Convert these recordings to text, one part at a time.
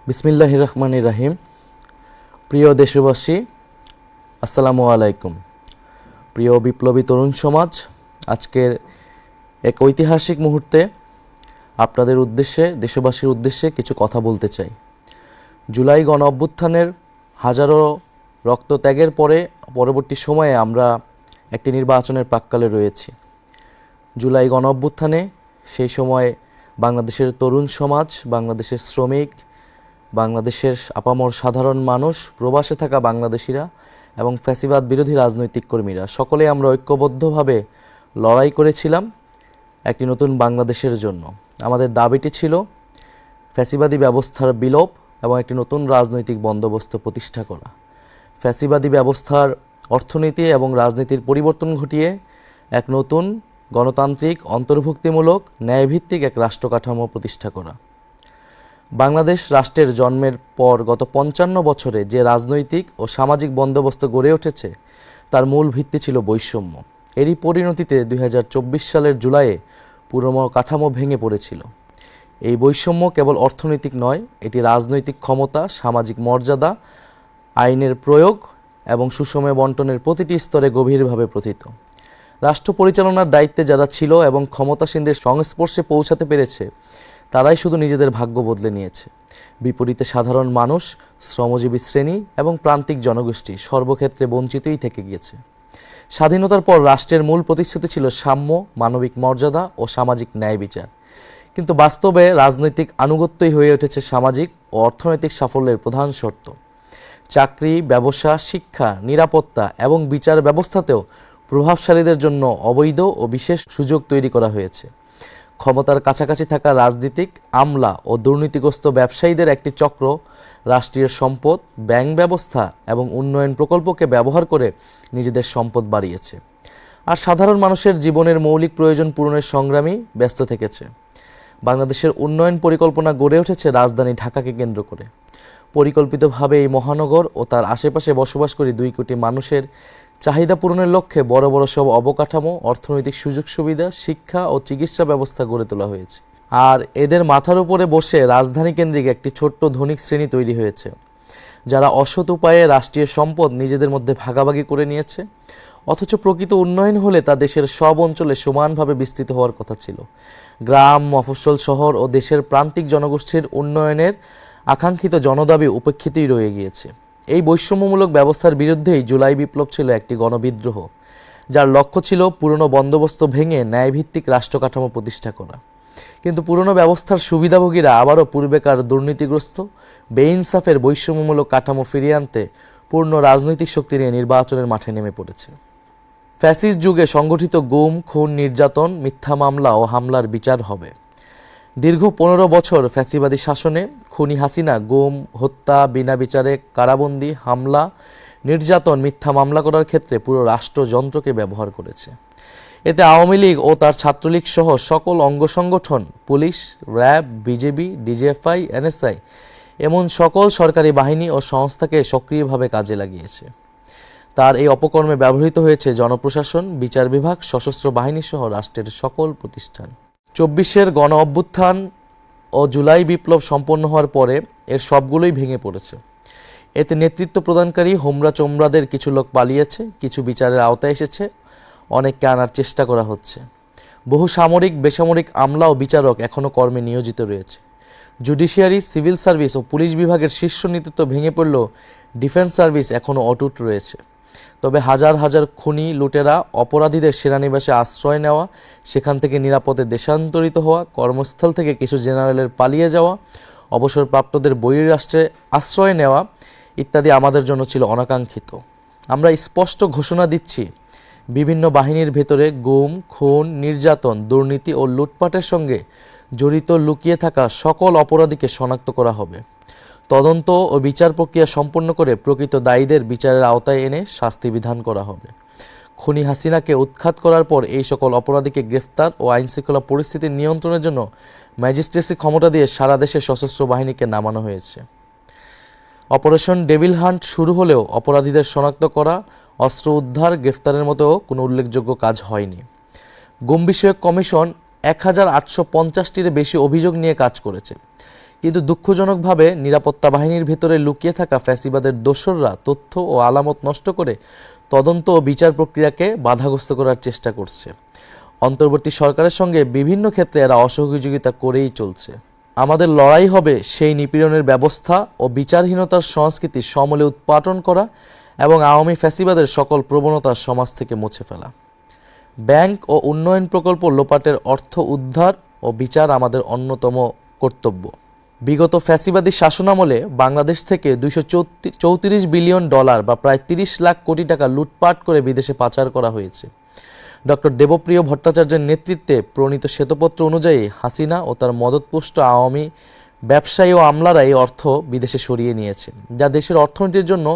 বিসমিল্লাহির রহমানির রহিম। প্রিয় দেশবাসী, আসসালামু আলাইকুম। প্রিয় বিপ্লবী তরুণ সমাজ, আজকের এক ঐতিহাসিক মুহূর্তে আপনাদের উদ্দেশ্যে, দেশবাসীর উদ্দেশ্যে কিছু কথা বলতে চাই। জুলাই গণ অভ্যুত্থানের হাজারো রক্তত্যাগের পরবর্তী সময়ে আমরা একটি নির্বাচনের প্রাক্কালে রয়েছি। জুলাই গণ অভ্যুত্থানে সেই সময় বাংলাদেশের তরুণ সমাজ, বাংলাদেশের শ্রমিক, বাংলাদেশের আপামর সাধারণ মানুষ, প্রবাসে থাকা বাংলাদেশিরা এবং ফ্যাসিবাদ বিরোধী রাজনৈতিক কর্মীরা সকলে আমরা ঐক্যবদ্ধভাবে লড়াই করেছিলাম একটি নতুন বাংলাদেশের জন্য। আমাদের দাবিটি ছিল ফ্যাসিবাদী ব্যবস্থার বিলোপ এবং একটি নতুন রাজনৈতিক বন্দোবস্ত প্রতিষ্ঠা করা। ফ্যাসিবাদী ব্যবস্থার অর্থনীতি এবং রাজনীতির পরিবর্তন ঘটিয়ে এক নতুন গণতান্ত্রিক, অন্তর্ভুক্তিমূলক, ন্যায়ভিত্তিক এক রাষ্ট্র কাঠামো প্রতিষ্ঠা করা। বাংলাদেশ রাষ্ট্রের জন্মের পর গত ৫৫ বছরে যে রাজনৈতিক ও সামাজিক বন্দোবস্ত গড়ে উঠেছে তার মূল ভিত্তি ছিল বৈষম্য। এরই পরিণতিতে ২০২৪ সালের জুলাইয়ে পুরো কাঠামো ভেঙে পড়েছিল। এই বৈষম্য কেবল অর্থনৈতিক নয়, এটি রাজনৈতিক ক্ষমতা, সামাজিক মর্যাদা, আইনের প্রয়োগ এবং সুষম বন্টনের প্রতিটি স্তরে গভীরভাবে প্রথিত। রাষ্ট্র পরিচালনার দায়িত্বে যারা ছিল এবং ক্ষমতাসীনদের সংস্পর্শে পৌঁছাতে পেরেছে তারাই শুধু নিজেদের ভাগ্য বদলে নিয়েছে। বিপরীতে সাধারণ মানুষ, শ্রমজীবী শ্রেণী এবং প্রান্তিক জনগোষ্ঠী সর্বক্ষেত্রে বঞ্চিতই থেকে গিয়েছে। স্বাধীনতার পর রাষ্ট্রের মূল প্রতিশ্রুতি ছিল সাম্য, মানবিক মর্যাদা ও সামাজিক ন্যায় বিচার। কিন্তু বাস্তবে রাজনৈতিক আনুগত্যই হয়ে উঠেছে সামাজিক ও অর্থনৈতিক সাফল্যের প্রধান শর্ত। চাকরি, ব্যবসা, শিক্ষা, নিরাপত্তা এবং বিচার ব্যবস্থাতেও প্রভাবশালীদের জন্য অবৈধ ও বিশেষ সুযোগ তৈরি করা হয়েছে। ক্ষমতার কাছাকাছি থাকা রাজনীতিক, আমলা ও দুর্নীতিগ্রস্ত ব্যবসায়ীদের একটি চক্র রাষ্ট্রীয় সম্পদ, ব্যাংক ব্যবস্থা এবং উন্নয়ন প্রকল্পকে ব্যবহার করে নিজেদের সম্পদ বাড়িয়েছে, আর সাধারণ মানুষের জীবনের মৌলিক প্রয়োজন পূরণের সংগ্রামী ব্যস্ত থেকেছে। বাংলাদেশের উন্নয়ন পরিকল্পনা গড়ে উঠেছে রাজধানী ঢাকাকে কেন্দ্র করে। পরিকল্পিতভাবে এই মহানগর ও তার আশেপাশে বসবাসকারী ২ কোটি মানুষের চাহিদা পূরণের লক্ষ্যে বড় বড় সব অবকাঠামো, অর্থনৈতিক সুযোগ সুবিধা, শিক্ষা ও চিকিৎসা ব্যবস্থা গড়ে তোলা হয়েছে। আর এদের মাথার উপরে বসে রাজধানী কেন্দ্রিক একটি ছোট্ট ধনিক শ্রেণী তৈরি হয়েছে, যারা অসৎ উপায়ে রাষ্ট্রীয় সম্পদ নিজেদের মধ্যে ভাগাভাগি করে নিয়েছে। অথচ প্রকৃত উন্নয়ন হলে তা দেশের সব অঞ্চলে সমানভাবে বিস্তৃত হওয়ার কথা ছিল। গ্রাম, মফস্বল, শহর ও দেশের প্রান্তিক জনগোষ্ঠীর উন্নয়নের আকাঙ্ক্ষিত জনদাবি উপেক্ষিতই রয়ে গিয়েছে। এই বৈষম্যমূলক ব্যবস্থার বিরুদ্ধেই জুলাই বিপ্লব ছিল একটি গণবিদ্রোহ, যার লক্ষ্য ছিল পুরনো বন্দোবস্ত ভেঙে ন্যায়ভিত্তিক রাষ্ট্র কাঠামো প্রতিষ্ঠা করা। কিন্তু পুরনো ব্যবস্থার সুবিধাভোগীরা আবারও পূর্বেকার দুর্নীতিগ্রস্ত, বেইনসাফের বৈষম্যমূলক কাঠামো ফিরিয়ে আনতে পূর্ণ রাজনৈতিক শক্তি নিয়ে নির্বাচনের মাঠে নেমে পড়েছে। ফ্যাসিস্ট যুগে সংগঠিত গুম, খুন, নির্যাতন, মিথ্যা মামলা ও হামলার বিচার হবে। দীর্ঘ ১৫ বছর ফ্যাসিবাদী শাসনে খুনি হাসিনা গুম, হত্যা, বিনা বিচারে কারাবন্দী, হামলা, নির্যাতন, মিথ্যা মামলা করার ক্ষেত্রে পুরো রাষ্ট্রযন্ত্রকে ব্যবহার করেছে। এতে আওয়ামী লীগ ও তার ছাত্রলীগ সহ সকল অঙ্গ সংগঠন, police, RAB, BJP, DGFI, NSI এমন সকল সরকারি বাহিনী ও সংস্থাকে সক্রিয়ভাবে কাজে লাগিয়েছে। তার এই অপকর্মে ব্যবহৃত হয়েছে জনপ্রশাসন, বিচার বিভাগ, সশস্ত্র বাহিনী সহ রাষ্ট্রের সকল প্রতিষ্ঠান। ২৪-এর গণ অভ্যুত্থান ও জুলাই বিপ্লব সম্পন্ন হওয়ার পরে এর সবগুলোই ভেঙে পড়েছে। এতে নেতৃত্ব প্রদানকারী হোমরা চোমরাদের কিছু লোক পালিয়েছে, কিছু বিচারের আওতায় এসেছে, অনেককে আনার চেষ্টা করা হচ্ছে। বহু সামরিক, বেসামরিক আমলা ও বিচারক এখনও কর্মে নিয়োজিত রয়েছে। জুডিশিয়ারি, সিভিল সার্ভিস ও পুলিশ বিভাগের শীর্ষ নেতৃত্ব ভেঙে পড়লেও ডিফেন্স সার্ভিস এখনও অটুট রয়েছে। তবে হাজার হাজার খুনি, লুটেরা, অপরাধীদের সেনানিবাসে আশ্রয় নেওয়া, সেখান থেকে নিরাপদে দেশান্তরিত হওয়া, কর্মস্থল থেকে কিছু জেনারেলের পালিয়ে যাওয়া, অবসরপ্রাপ্তদের বহির্রাষ্ট্রে আশ্রয় নেওয়া ইত্যাদি আমাদের জন্য ছিল অনাকাঙ্ক্ষিত। আমরা স্পষ্ট ঘোষণা দিচ্ছি, বিভিন্ন বাহিনীর ভেতরে গুম, খুন, নির্যাতন, দুর্নীতি ও লুটপাটের সঙ্গে জড়িত লুকিয়ে থাকা সকল অপরাধীকে শনাক্ত করা হবে। তদন্ত ও বিচার প্রক্রিয়া সম্পন্ন করে প্রকৃত দায়ীদের বিচারের আওতায় এনে শাস্তি বিধান করা হবে। খুনি হাসিনাকে উৎখাত করার পর এই সকল অপরাধীকে গ্রেফতার ও আইনশৃঙ্খলা পরিস্থিতি নিয়ন্ত্রণের জন্য ম্যাজিস্ট্রেসি ক্ষমতা দিয়ে সারা দেশে সশস্ত্র বাহিনীকে নামানো হয়েছে। অপারেশন ডেভিল হান্ট শুরু হলেও অপরাধীদের শনাক্ত করা, অস্ত্র উদ্ধার, গ্রেফতারের মতো কোনো উল্লেখযোগ্য কাজ হয়নি। গুম বিষয়ক কমিশন ১,৮৫০টির বেশি অভিযোগ নিয়ে কাজ করেছে, কিন্তু দুঃখজনকভাবে নিরাপত্তা বাহিনীর ভেতরে লুকিয়ে থাকা ফ্যাসিবাদের দোসররা তথ্য ও আলামত নষ্ট করে তদন্ত ও বিচার প্রক্রিয়াকে বাধাগ্রস্ত করার চেষ্টা করছে। অন্তর্বর্তী সরকারের সঙ্গে বিভিন্ন ক্ষেত্রে এরা অসহযোগিতা করেই চলছে। আমাদের লড়াই হবে সেই নিপীড়নের ব্যবস্থা ও বিচারহীনতার সংস্কৃতি সমূলে উৎপাটন করা এবং আওয়ামী ফ্যাসিবাদের সকল প্রবণতা সমাজ থেকে মুছে ফেলা। ব্যাংক ও উন্নয়ন প্রকল্প লোপাটের অর্থ উদ্ধার ও বিচার আমাদের অন্যতম কর্তব্য। বিগত ফ্যাসিবাদী শাসনামলে বাংলাদেশ থেকে $234 বিলিয়ন বা প্রায় 30 লাখ কোটি টাকা লুটপাট করে বিদেশে পাচার করা হয়েছে। ডক্টর দেবপ্রিয় ভট্টাচার্যের নেতৃত্বে প্রণীত শ্বেতপত্র অনুযায়ী হাসিনা ও তার মদতপুষ্ট আওয়ামী ব্যবসায়ী ও আমলারা এই অর্থ বিদেশে সরিয়ে নিয়েছে, যা দেশের অর্থনীতির জন্য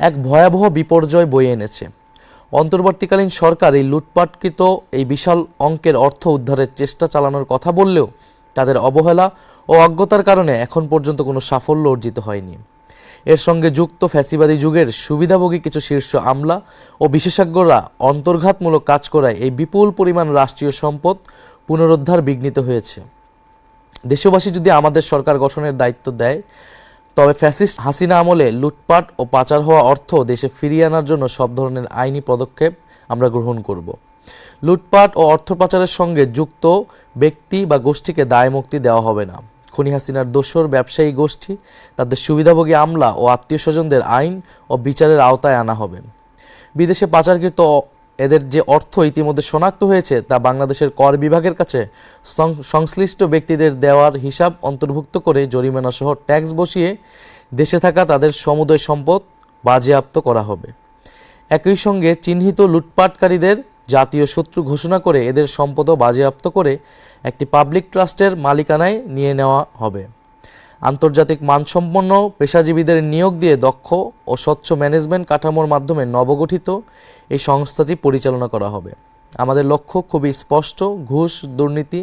এক ভয়াবহ বিপর্যয় বয়ে এনেছে। অন্তর্বর্তীকালীন সরকার এই লুটপাটকৃত এই বিশাল অঙ্কের অর্থ উদ্ধারের চেষ্টা চালানোর কথা বললেও তাদের অবহেলা ও অজ্ঞতার কারণে এখন পর্যন্ত কোনো সাফল্য অর্জিত হয়নি। এর সঙ্গে যুক্ত ফ্যাসিবাদী যুগের সুবিধাভোগী কিছু শীর্ষ আমলা ও বিশেষজ্ঞরা অন্তর্ঘাতমূলক কাজ করায় এই বিপুল পরিমাণ রাষ্ট্রীয় সম্পদ পুনরুদ্ধার বিঘ্নিত হয়েছে। দেশবাসী যদি আমাদের সরকার গঠনের দায়িত্ব দেয়, তবে ফ্যাসিস্ট হাসিনা আমলে লুটপাট ও পাচার হওয়া অর্থ দেশে ফিরিয়ে আনার জন্য সব ধরনের আইনি পদক্ষেপ আমরা গ্রহণ করব। লুটপাট ও অর্থ পাচারের সঙ্গে যুক্ত ব্যক্তি বা গোষ্ঠীকে দায়মুক্তি দেওয়া হবে না। খুনি হাসিনার দোসর ব্যবসায়ী গোষ্ঠী, তাদের সুবিধাভোগী আমলা ও আত্মীয় স্বজনদের আইন ও বিচারের আওতায় আনা হবে। বিদেশে পাচারকৃত এদের যে অর্থ ইতিমধ্যে শনাক্ত হয়েছে তা বাংলাদেশের কর বিভাগের কাছে সংশ্লিষ্ট ব্যক্তিদের দেওয়ার হিসাব অন্তর্ভুক্ত করে জরিমানা সহ ট্যাক্স বসিয়ে দেশে থাকা তাদের সমুদয় সম্পদ বাজেয়াপ্ত করা হবে। একই সঙ্গে চিহ্নিত লুটপাটকারীদের জাতীয় শত্রু ঘোষণা করে এদের সম্পদও বাজেয়াপ্ত করে একটি পাবলিক ট্রাস্টের মালিকানায় নিয়ে নেওয়া হবে। আন্তর্জাতিক মানসম্পন্ন পেশাজীবীদের নিয়োগ দিয়ে দক্ষ ও স্বচ্ছ ম্যানেজমেন্ট কাঠামোর মাধ্যমে নবগঠিত এই সংস্থাটি পরিচালনা করা হবে। আমাদের লক্ষ্য খুবই স্পষ্ট: ঘুষ, দুর্নীতি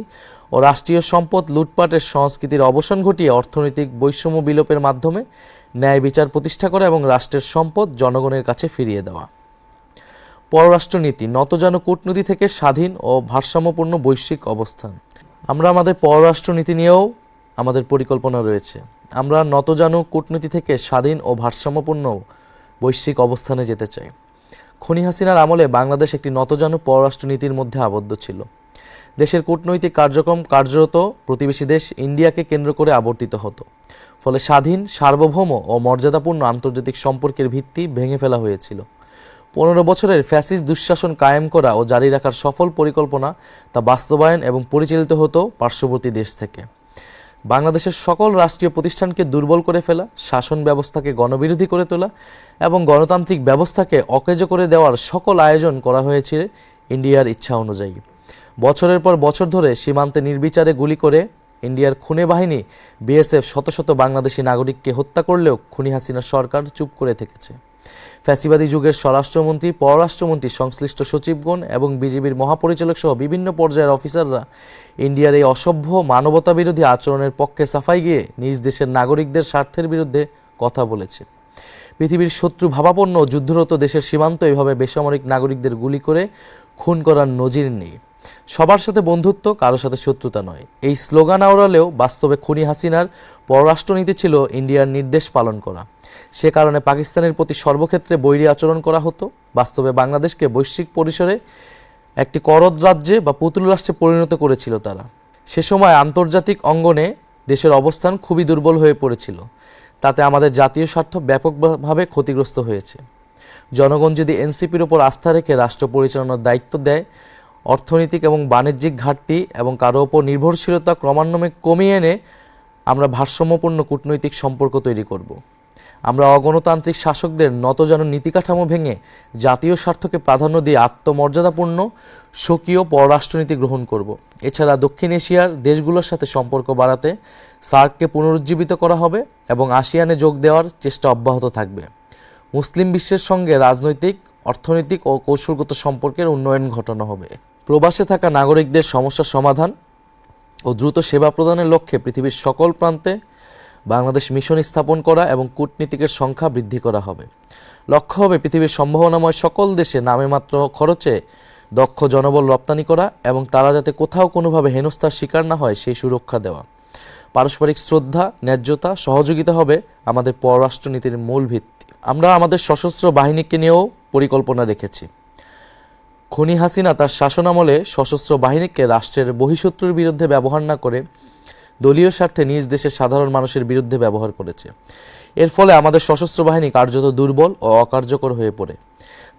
ও রাষ্ট্রীয় সম্পদ লুটপাটের সংস্কৃতির অবসান ঘটিয়ে অর্থনৈতিক বৈষম্য বিলোপের মাধ্যমে ন্যায় বিচার প্রতিষ্ঠা করা এবং রাষ্ট্রের সম্পদ জনগণের কাছে ফিরিয়ে দেওয়া। পররাষ্ট্রনীতি নতজানু কূটনীতি থেকে স্বাধীন ও ভারসাম্যপূর্ণ বৈশ্বিক অবস্থান। আমরা আমাদের পররাষ্ট্রনীতি নিয়েও আমাদের পরিকল্পনা রয়েছে। আমরা নতজানু কূটনীতি থেকে স্বাধীন ও ভারসাম্যপূর্ণ বৈশ্বিক অবস্থানে যেতে চাই। খুনি হাসিনার আমলে বাংলাদেশ একটি নতজানু পররাষ্ট্রনীতির মধ্যে আবদ্ধ ছিল। দেশের কূটনৈতিক কার্যক্রম কার্যরত প্রতিবেশী দেশ ইন্ডিয়াকে কেন্দ্র করে আবর্তিত হতো। ফলে স্বাধীন, সার্বভৌম ও মর্যাদাপূর্ণ আন্তর্জাতিক সম্পর্কের ভিত্তি ভেঙে ফেলা হয়েছিল। 15 বছরের ফ্যাসিস্ট দুঃশাসন কায়েম করা ও জারি রাখার সফল পরিকল্পনা তা বাস্তবায়ন এবং পরিচালিত হতো পার্শ্ববর্তী দেশ থেকে। বাংলাদেশের সকল রাষ্ট্রীয় প্রতিষ্ঠানকে দুর্বল করে ফেলা, শাসন ব্যবস্থাকে গণবিরোধী করে তোলা এবং গণতান্ত্রিক ব্যবস্থাকে অকেজো করে দেওয়ার সকল আয়োজন করা হয়েছে ইন্ডিয়ার ইচ্ছা অনুযায়ী। বছরের পর বছর ধরে সীমান্তে নির্বিচারে গুলি করে ইন্ডিয়ার খুনে বাহিনী বিএসএফ শত শত বাংলাদেশি নাগরিককে হত্যা করলেও খুনি হাসিনা সরকার চুপ করে থেকেছে। ফ্যাসিবাদী যুগের স্বরাষ্ট্রমন্ত্রী, পররাষ্ট্রমন্ত্রী, সংশ্লিষ্ট সচিবগণ এবং বিজিবির মহাপরিচালক সহ বিভিন্ন পর্যায়ের অফিসাররা ইন্ডিয়ার এই অসভ্য মানবতাবিরোধী আচরণের পক্ষে সাফাই গিয়ে নিজ দেশের নাগরিকদের স্বার্থের বিরুদ্ধে কথা বলেছে। পৃথিবীর শত্রু ভাবাপন্ন যুদ্ধরত দেশের সীমান্ত এভাবে বেসামরিক নাগরিকদের গুলি করে খুন করার নজির নেই। সবার সাথে বন্ধুত্ব, কারোর সাথে শত্রুতা নয়, এই স্লোগান আওড়ালেও বাস্তবে খুনি হাসিনার পররাষ্ট্রনীতি ছিল ইন্ডিয়ার নির্দেশ পালন করা। সে কারণে পাকিস্তানের প্রতি সর্বক্ষেত্রে বৈরী আচরণ করা হতো। বাস্তবে বাংলাদেশকে বৈশ্বিক পরিসরে একটি করদ রাজ্যে বা পুতুল রাষ্ট্রে পরিণত করেছিল তারা। সে সময় আন্তর্জাতিক অঙ্গনে দেশের অবস্থান খুবই দুর্বল হয়ে পড়েছিল। তাতে আমাদের জাতীয় স্বার্থ ব্যাপকভাবে ক্ষতিগ্রস্ত হয়েছে। জনগণ যদি এনসিপির ওপর আস্থা রেখে রাষ্ট্র পরিচালনার দায়িত্ব দেয়, অর্থনৈতিক এবং বাণিজ্যিক ঘাটতি এবং কারো ওপর নির্ভরশীলতা ক্রমান্বয়ে কমিয়ে এনে আমরা ভারসাম্যপূর্ণ কূটনৈতিক সম্পর্ক তৈরি করব। আমরা অগণতান্ত্রিক শাসকদের নতজানু নীতিকাঠামো ভেঙে জাতীয় স্বার্থকে প্রাধান্য দিয়ে আত্মমর্যাদাপূর্ণ স্বকীয় পররাষ্ট্রনীতি গ্রহণ করব। এছাড়া দক্ষিণ এশিয়ার দেশগুলোর সাথে সম্পর্ক বাড়াতে সার্ককে পুনরুজ্জীবিত করা হবে এবং আসিয়ানে যোগ দেওয়ার চেষ্টা অব্যাহত থাকবে। মুসলিম বিশ্বের সঙ্গে রাজনৈতিক, অর্থনৈতিক ও কৌশলগত সম্পর্কের উন্নয়ন ঘটানো হবে। প্রবাসে থাকা নাগরিকদের সমস্যা সমাধান ও দ্রুত সেবা প্রদানের লক্ষ্যে পৃথিবীর সকল প্রান্তে বাংলাদেশ মিশন স্থাপন করা এবং কূটনীতিকের সংখ্যা বৃদ্ধি করা হবে। লক্ষ্য হবে পৃথিবীর সম্ভাবনাময় সকল দেশে নামেমাত্র খরচে দক্ষ জনবল রপ্তানি করা এবং তারা যাতে কোথাও কোনোভাবে হেনস্থার শিকার না হয় সেই সুরক্ষা দেওয়া। পারস্পরিক শ্রদ্ধা, ন্যায্যতা, সহযোগিতা হবে আমাদের পররাষ্ট্রনীতির মূল ভিত্তি। আমরা আমাদের সশস্ত্র বাহিনীকে নিয়েও পরিকল্পনা রেখেছি। খুনি হাসিনা তার শাসনামলে সশস্ত্র বাহিনীকে রাষ্ট্রের বহিঃশত্রুর বিরুদ্ধে ব্যবহার না করে দলীয় স্বার্থে নিজ দেশের সাধারণ মানুষের বিরুদ্ধে ব্যবহার করেছে। এর ফলে আমাদের সশস্ত্র বাহিনী কার্যত দুর্বল ও অকার্যকর হয়ে পড়ে।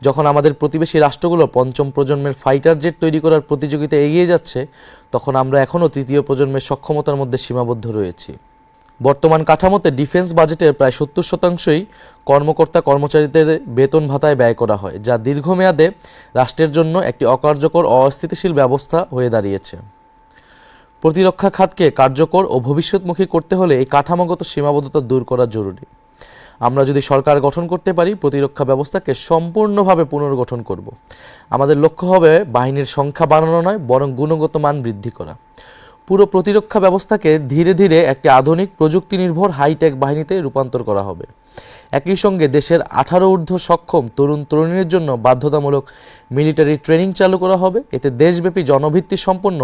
যখন আমাদের প্রতিবেশী রাষ্ট্রগুলো পঞ্চম প্রজন্মের ফাইটার জেট তৈরি করার প্রতিযোগিতায় এগিয়ে যাচ্ছে, তখন আমরা এখনও তৃতীয় প্রজন্মের সক্ষমতার মধ্যে সীমাবদ্ধ রয়েছি। বর্তমান কাঠামোতে ডিফেন্স বাজেটের প্রায় 70%ই কর্মকর্তা কর্মচারীদের বেতন ভাতায় ব্যয় করা হয়, যা দীর্ঘমেয়াদে রাষ্ট্রের জন্য একটি অকার্যকর ও অস্থিতিশীল ব্যবস্থা হয়ে দাঁড়িয়েছে। প্রতিরক্ষা খাতকে কার্যকর ও ভবিষ্যৎমুখী করতে হলে এই কাঠামোগত সীমাবদ্ধতা দূর করা জরুরি। আমরা যদি সরকার গঠন করতে পারি, প্রতিরক্ষা ব্যবস্থাকে সম্পূর্ণভাবে পুনর্গঠন করব। আমাদের লক্ষ্য হবে বাহিনীর সংখ্যা বাড়ানো নয়, বরং গুণগত মান বৃদ্ধি করা। পুরো প্রতিরক্ষা ব্যবস্থাকে ধীরে ধীরে একটি আধুনিক প্রযুক্তি নির্ভর হাইটেক বাহিনীতে রূপান্তর করা হবে। একই সঙ্গে দেশের 18 ঊর্ধ্ব সক্ষম তরুণ তরুণীদের জন্য বাধ্যতামূলক মিলিটারি ট্রেনিং চালু করা হবে। এতে দেশব্যাপী জনভিত্তি সম্পন্ন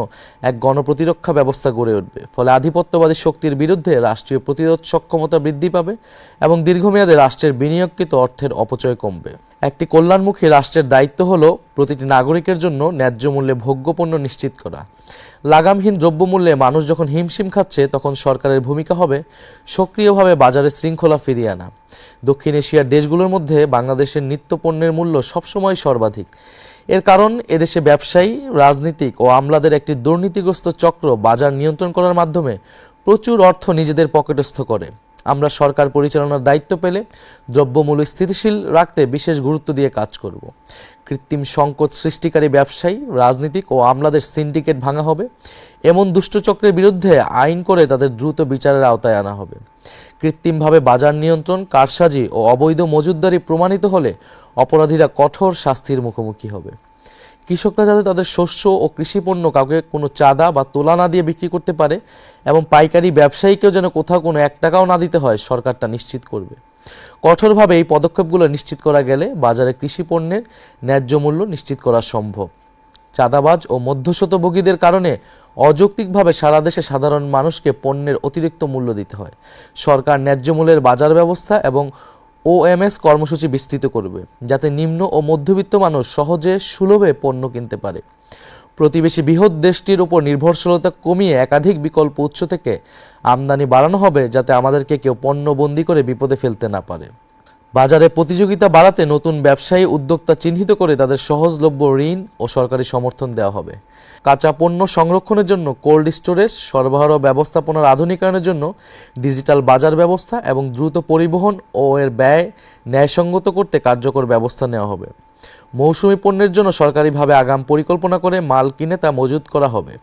এক গণপ্রতিরক্ষা ব্যবস্থা গড়ে উঠবে। ফলে আধিপত্যবাদী শক্তির বিরুদ্ধে রাষ্ট্রীয় প্রতিরোধ সক্ষমতা বৃদ্ধি পাবে এবং দীর্ঘমেয়াদে রাষ্ট্রের বিনিয়োগকৃত অর্থের অপচয় কমবে। একটি কল্যাণমুখী রাষ্ট্রের দায়িত্ব হলো প্রতিটি নাগরিকের জন্য ন্যায্য মূল্যে ভোগ্যপণ্য নিশ্চিত করা। লাগামহীন দ্রব্যমূল্যে মানুষ যখন হিমশিম খাচ্ছে, তখন সরকারের ভূমিকা হবে সক্রিয়ভাবে বাজারে শৃঙ্খলা ফিরিয়ে আনা। দক্ষিণ এশিয়ার দেশগুলোর মধ্যে বাংলাদেশের নিত্যপণ্যের মূল্য সবসময় সর্বাধিক। এর কারণ এদেশে ব্যবসায়ী, রাজনীতিক ও আমলাদের একটি দুর্নীতিগ্রস্ত চক্র বাজার নিয়ন্ত্রণ করার মাধ্যমে প্রচুর অর্থ নিজেদের পকেটস্থ করে। আমরা সরকার পরিচালনার দায়িত্ব পেলে দ্রব্যমূল্য স্থিতিশীল রাখতে বিশেষ গুরুত্ব দিয়ে কাজ করব। কৃত্রিম সংকট সৃষ্টিকারী ব্যবসায়ী, রাজনীতিক ও আমলাদের সিন্ডিকেট ভাঙা হবে। এমন দুষ্টচক্রের বিরুদ্ধে আইন করে তাদের দ্রুত বিচারের আওতায় আনা হবে। কৃত্রিমভাবে বাজার নিয়ন্ত্রণ, কারসাজি ও অবৈধ মজুতদারি প্রমাণিত হলে অপরাধীরা কঠোর শাস্তির মুখোমুখি হবে। কৃষকরা যাতে তাদের শস্য ও কৃষিপণ্য কাউকে কোনো চাঁদা বা তোলা না দিয়ে বিক্রি করতে পারে এবং পাইকারি ব্যবসায়ীকেও যেন কোথাও কোনো 1 টাকাও না দিতে হয়, সরকার তা নিশ্চিত করবে। কঠোরভাবে এই পদক্ষেপগুলো নিশ্চিত করা গেলে বাজারে কৃষিপণ্যের ন্যায্য মূল্য নিশ্চিত করা সম্ভব। চাঁদাবাজ ও মধ্যস্বত্বভোগীদের কারণে অযৌক্তিকভাবে সারা দেশে সাধারণ মানুষকে পণ্যের অতিরিক্ত মূল্য দিতে হয়। সরকার ন্যায্য মূল্যের বাজার ব্যবস্থা এবং OMS কর্মসূচি বিস্তৃত করবে, যাতে নিম্ন ও মধ্যবিত্ত মানুষ সহজে সুলভে পণ্য কিনতে পারে। প্রতিবেশী বৃহৎ দেশটির উপর নির্ভরশীলতা কমিয়ে একাধিক বিকল্প উৎস থেকে আমদানি বাড়ানো হবে, যাতে আমাদেরকে কেউ পণ্যবন্দী করে বিপদে ফেলতে না পারে। বাজারে প্রতিযোগিতা বাড়াতে নতুন ব্যবসায়ী উদ্যোক্তা চিহ্নিত করে তাদের সহজলভ্য ঋণ ও সরকারি সমর্থন দেওয়া হবে। কাঁচা পণ্য সংরক্ষণের জন্য কোল্ড স্টোরেজ, সরবরাহ ব্যবস্থাপনার আধুনিকায়নের জন্য ডিজিটাল বাজার ব্যবস্থা এবং দ্রুত পরিবহন ও এর ব্যয় ন্যায়সঙ্গত করতে কার্যকর ব্যবস্থা নেওয়া হবে। মৌসুমি পণ্যের জন্য সরকারিভাবে আগাম পরিকল্পনা করে মাল কিনে তা মজুত করা হবে।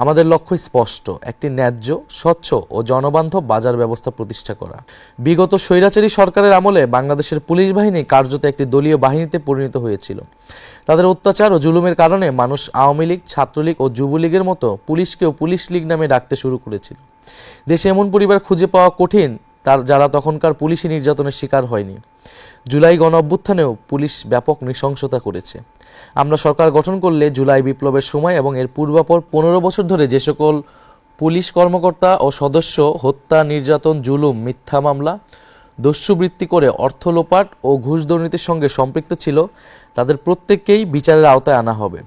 আমাদের লক্ষ্য স্পষ্ট, একটি ন্যায্য, স্বচ্ছ ও জনবান্ধব বাজার ব্যবস্থা প্রতিষ্ঠা করা। বিগত স্বৈরাচারী সরকারের আমলে বাংলাদেশের পুলিশ বাহিনী কার্যত একটি দলীয় বাহিনীতে পরিণত হয়েছিল। তাদের অত্যাচার ও জুলুমের কারণে মানুষ আওয়ামী লীগ, ছাত্রলীগ ও যুবলীগের মতো পুলিশকেও পুলিশ লীগ নামে ডাকতে শুরু করেছিল। দেশে এমন পরিবার খুঁজে পাওয়া কঠিন যারা তখনকার পুলিশি নির্যাতনের শিকার হয়নি। জুলাই গণ অভ্যুত্থানেও পুলিশ ব্যাপক নৃশংসতা করেছে। আমরা সরকার গঠন করলে জুলাই বিপ্লবের সময় এবং এর পূর্বাপর 15 বছর ধরে যে সকল পুলিশ কর্মকর্তা ও সদস্য হত্যা, নির্যাতন, জুলুম, মিথ্যা মামলা, দস্যুবৃত্তি করে অর্থ লোপাট ও ঘুষ দুর্নীতির সঙ্গে সম্পৃক্ত ছিল, তাদের প্রত্যেককেই বিচারের আওতায় আনা হবে।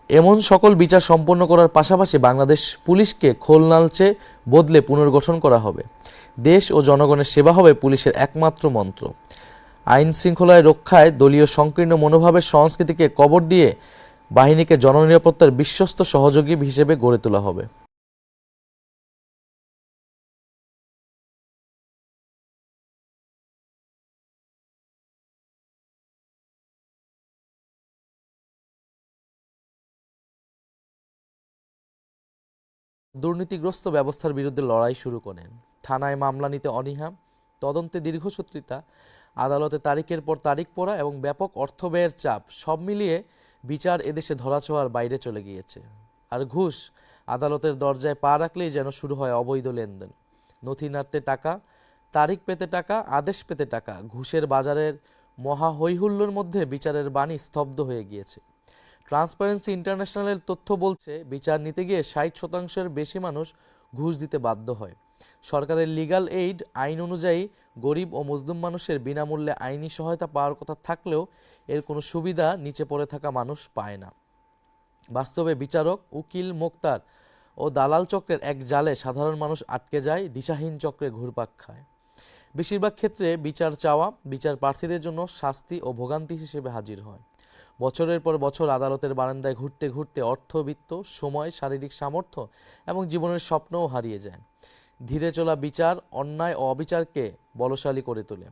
এমন সকল বিচার সম্পন্ন করার পাশাপাশি বাংলাদেশ পুলিশকে খোলনালচে বদলে পুনর্গঠন করা হবে। দেশ ও জনগণের সেবা হবে পুলিশের একমাত্র মন্ত্র। আইন শৃঙ্খলায় রক্ষায় দলীয় সংকীর্ণ মনোভাবের সংস্কৃতিকে কবর দিয়ে বাহিনীকে জননিরাপত্তার বিশ্বস্ত সহযোগী হিসেবে গড়ে তোলা হবে। দুর্নীতিগ্রস্ত ব্যবস্থার বিরুদ্ধে লড়াই শুরু করেন। থানায় মামলা নিতে অনীহা, তদন্তে দীর্ঘসূত্রিতা, আদালতে তারিখের পর তারিখ পড়া এবং ব্যাপক অর্থ ব্যয়ের চাপ, সব মিলিয়ে বিচার এদেশে ধরাছোঁয়ার বাইরে চলে গিয়েছে। আর ঘুষ, আদালতের দরজায় পা রাখলেই যেন শুরু হয় অবৈধ লেনদেন। নথি নাড়তে টাকা, তারিখ পেতে টাকা, আদেশ পেতে টাকা। ঘুষের বাজারের মহা হৈহুল্লোর মধ্যে বিচারের বাণী স্তব্ধ হয়ে গিয়েছে। ট্রান্সপারেন্সি ইন্টারন্যাশনালের তথ্য বলছে, বিচার নিতে গিয়ে 60% বেশি মানুষ ঘুষ দিতে বাধ্য হয়। সরকারের লিগ্যাল এইড আইন অনুযায়ী গরিব ও মজলুম মানুষের বিনামূল্যে আইনি সহায়তা পাওয়ার কথা থাকলেও এর কোনো সুবিধা নিচে পড়ে থাকা মানুষ পায় না। বাস্তবে বিচারক, উকিল, মোক্তার ও দালাল চক্রের এক জালে সাধারণ মানুষ আটকে যায়, দিশাহীন চক্রে ঘুরপাক খায়। বেশিরভাগ ক্ষেত্রে বিচার চাওয়া বিচার প্রার্থীদের জন্য শাস্তি ও ভোগান্তি হিসেবে হাজির হয়। বছরের পর বছর আদালতের বারান্দায় ঘুরতে ঘুরতে অর্থ, বিত্ত, সময়, শারীরিক সামর্থ্য এবং জীবনের স্বপ্নও হারিয়ে যায়। ধীরে চলা বিচার অন্যায় ও অবিচারকে বলশালী করে তোলে।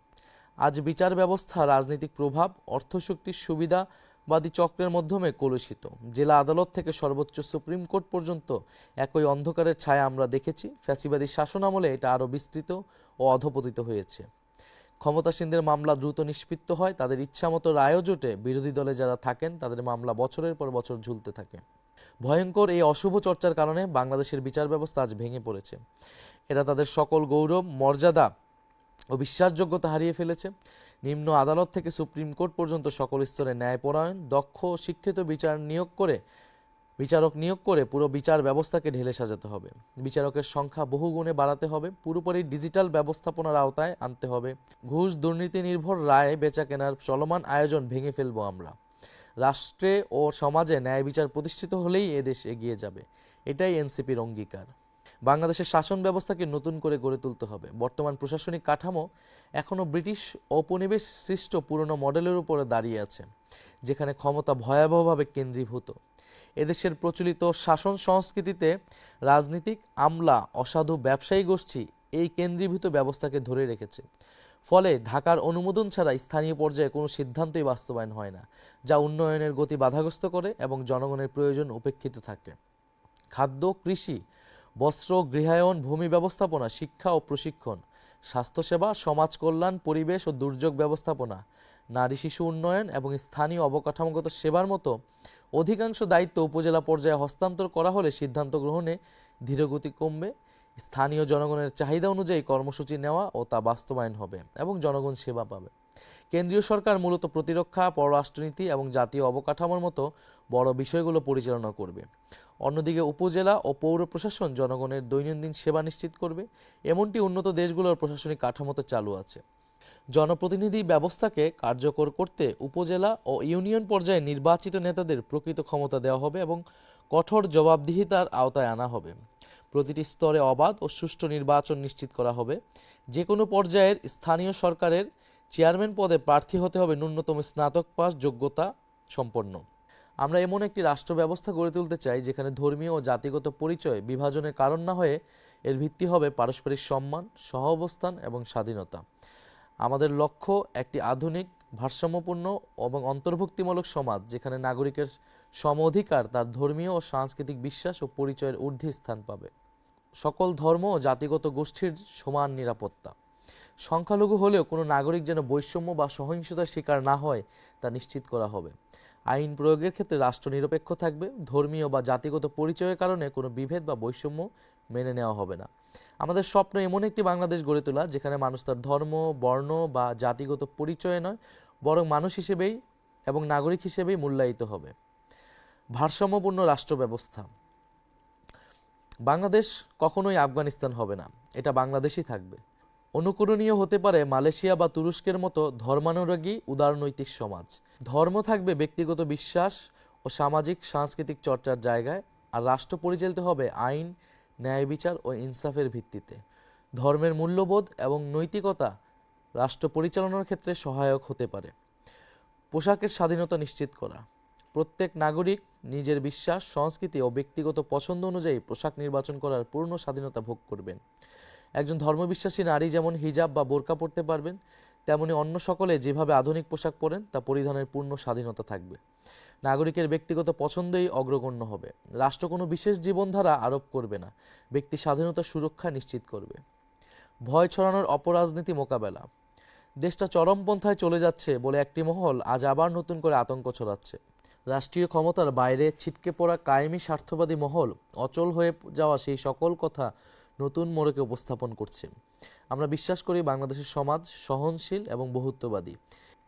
আজ বিচার ব্যবস্থা রাজনৈতিক প্রভাব, অর্থশক্তির সুবিধাবাদী চক্রের মাধ্যমে কলুষিত। জেলা আদালত থেকে সর্বোচ্চ সুপ্রিম কোর্ট পর্যন্ত একই অন্ধকারের ছায়া আমরা দেখেছি। ফ্যাসিবাদী শাসন আমলে এটা আরও বিস্তৃত ও অধপতিত হয়েছে। ক্ষমতাসীনদের মামলা দ্রুত নিষ্পত্তি হয়, তাদের ইচ্ছামতো রায়ও জোটে। বিরোধী দলে যারা থাকেন তাদের মামলা বছরের পর বছর ঝুলতে থাকে। ভয়ঙ্কর এই অশুভ চর্চার কারণে বাংলাদেশের বিচার ব্যবস্থা আজ ভেঙে পড়েছে। এরা তাদের সকল গৌরব, মর্যাদা ও বিশ্বাসযোগ্যতা হারিয়ে ফেলেছে। নিম্ন আদালত থেকে সুপ্রিম কোর্ট পর্যন্ত সকল স্তরে ন্যায়পরায়ণ, দক্ষ ও শিক্ষিত বিচারক নিয়োগ করে পুরো বিচার ব্যবস্থাকে ঢেলে সাজাতে হবে। বিচারকের সংখ্যা বহুগুণে বাড়াতে হবে। পুরোপুরি ডিজিটাল ব্যবস্থাপনার আওতায় আনতে হবে। ঘুষ, দুর্নীতি নির্ভর রায় বেচা কেনার চলমান আয়োজন ভেঙে ফেলব আমরা। রাষ্ট্রে ও সমাজে ন্যায় বিচার প্রতিষ্ঠিত হলেই এদেশ এগিয়ে যাবে। এটাই এনসিপির অঙ্গীকার। বাংলাদেশের শাসন ব্যবস্থাকে নতুন করে গড়ে তুলতে হবে। বর্তমান প্রশাসনিক কাঠামো এখনও ব্রিটিশ ঔপনিবেশ সৃষ্ট পুরনো মডেলের উপরে দাঁড়িয়ে আছে, যেখানে ক্ষমতা ভয়াবহভাবে কেন্দ্রীভূত। এদেশের প্রচলিত শাসন সংস্কৃতিতে রাজনীতিক, আমলা, অসাধু ব্যবসায়ী গোষ্ঠী এই কেন্দ্রীভূত ব্যবস্থাকে ধরে রেখেছে। ফলে ঢাকার অনুমোদন ছাড়া স্থানীয় পর্যায়ে কোনো সিদ্ধান্তই বাস্তবায়ন হয় না, যা উন্নয়নের গতি বাধাগ্রস্ত করে এবং জনগণের প্রয়োজন উপেক্ষিত থাকে। খাদ্য, কৃষি, বস্ত্র, গৃহায়ন, ভূমি ব্যবস্থাপনা, শিক্ষা ও প্রশিক্ষণ, স্বাস্থ্যসেবা, সমাজ কল্যাণ, পরিবেশ ও দুর্যোগ ব্যবস্থাপনা, নারী শিশু উন্নয়ন এবং স্থানীয় অবকাঠামোগত সেবার মতো অধিকাংশ দায়িত্ব উপজেলা পর্যায়ে হস্তান্তর করা হলে সিদ্ধান্ত গ্রহণে ধীরগতি কমবে। স্থানীয় জনগণের চাহিদা অনুযায়ী কর্মসূচি নেওয়া ও তা বাস্তবায়ন হবে এবং জনগণ সেবা পাবে। কেন্দ্রীয় সরকার মূলত প্রতিরক্ষা, পররাষ্ট্রনীতি এবং জাতীয় অবকাঠামোর মতো বড় বিষয়গুলো পরিচালনা করবে। অন্যদিকে উপজেলা ও পৌর প্রশাসন জনগণের দৈনন্দিন সেবা নিশ্চিত করবে। এমনটি উন্নত দেশগুলোর প্রশাসনিক কাঠামোতে চালু আছে। জনপ্রতিনিধি ব্যবস্থাকে কার্যকর করতে উপজেলা ও ইউনিয়ন পর্যায়ে নির্বাচিত নেতাদের প্রকৃত ক্ষমতা দেওয়া হবে এবং কঠোর জবাবদিহিতার আওতায় আনা হবে। প্রতিটি স্তরে অবাধ ও সুষ্ঠু নির্বাচন নিশ্চিত করা হবে। যে কোনো পর্যায়ের স্থানীয় সরকারের চেয়ারম্যান পদে প্রার্থী হতে হবে ন্যূনতম স্নাতক পাস যোগ্যতা সম্পন্ন। আমরা এমন একটি রাষ্ট্র ব্যবস্থা গড়ে তুলতে চাই যেখানে ধর্মীয় ও জাতিগত পরিচয় বিভাজনের কারণ না হয়ে এর ভিত্তি হবে পারস্পরিক সম্মান, সহাবস্থান এবং স্বাধীনতা। আমাদের লক্ষ্য একটি আধুনিক, ভারসাম্যপূর্ণ এবং অন্তর্ভুক্তিমূলক সমাজ, যেখানে নাগরিকের সম অধিকার তার ধর্মীয় ও সাংস্কৃতিক বিশ্বাস ও পরিচয়ের ঊর্ধ্বে স্থান পাবে। সকল ধর্ম ও জাতিগত গোষ্ঠীর সমান নিরাপত্তা। সংখ্যালঘু হলেও কোনো নাগরিক যেন বৈষম্য বা সহিংসতার শিকার না হয় তা নিশ্চিত করা হবে। আইন প্রয়োগের ক্ষেত্রে রাষ্ট্র নিরপেক্ষ থাকবে। ধর্মীয় বা জাতিগত পরিচয়ের কারণে কোনো বিভেদ বা বৈষম্য মেনে নেওয়া হবে না। আমাদের স্বপ্ন এমন একটি বাংলাদেশ গড়ে তোলা যেখানে মানুষ তার ধর্ম, বর্ণ বা জাতিগত পরিচয়ে নয়, বরং মানুষ হিসেবেই এবং নাগরিক হিসেবেই মূল্যায়িত হবে। ভারসাম্যপূর্ণ রাষ্ট্র ব্যবস্থা। বাংলাদেশ কখনোই আফগানিস্তান হবে না, এটা বাংলাদেশই থাকবে। অনুকরণীয় হতে পারে মালয়েশিয়া বা তুরস্কের মতো ধর্মানুরাগী উদারনৈতিক সমাজ। ধর্ম থাকবে ব্যক্তিগত বিশ্বাস ও সামাজিক সাংস্কৃতিক চর্চার জায়গায়, আর রাষ্ট্র পরিচালিত হবে আইন, ন্যায় বিচার ও ইনসাফের ভিত্তিতে। ধর্মের মূল্যবোধ এবং নৈতিকতা রাষ্ট্র পরিচালনার ক্ষেত্রে সহায়ক হতে পারে। পোশাকের স্বাধীনতা নিশ্চিত করা। প্রত্যেক নাগরিক নিজের বিশ্বাস, সংস্কৃতি ও ব্যক্তিগত পছন্দ অনুযায়ী পোশাক নির্বাচন করার পূর্ণ স্বাধীনতা ভোগ করবেন। একজন ধর্মবিশ্বাসী নারী যেমন হিজাব বা বোরকা পরতে পারবেন, তেমনি অন্য সকলে যেভাবে আধুনিক পোশাক পরেন তা পরিধানের পূর্ণ স্বাধীনতা থাকবে। নাগরিকের ব্যক্তিগত পছন্দই অগ্রগণ্য হবে। রাষ্ট্র কোনো বিশেষ জীবনধারা আরোপ করবে না, ব্যক্তি স্বাধীনতার সুরক্ষা নিশ্চিত করবে। ভয় ছড়ানোর অপরাজনীতি মোকাবেলা। দেশটা চরমপন্থায় চলে যাচ্ছে বলে একটি মহল আজ আবার নতুন করে আতঙ্ক ছড়াচ্ছে। রাষ্ট্রীয় ক্ষমতার বাইরে ছিটকে পড়া কায়েমি স্বার্থবাদী মহল অচল হয়ে যাওয়া সেই সকল কথা নতুন মোড়কে উপস্থাপন করছে। আমরা বিশ্বাস করি বাংলাদেশের সমাজ সহনশীল এবং বহুত্ববাদী।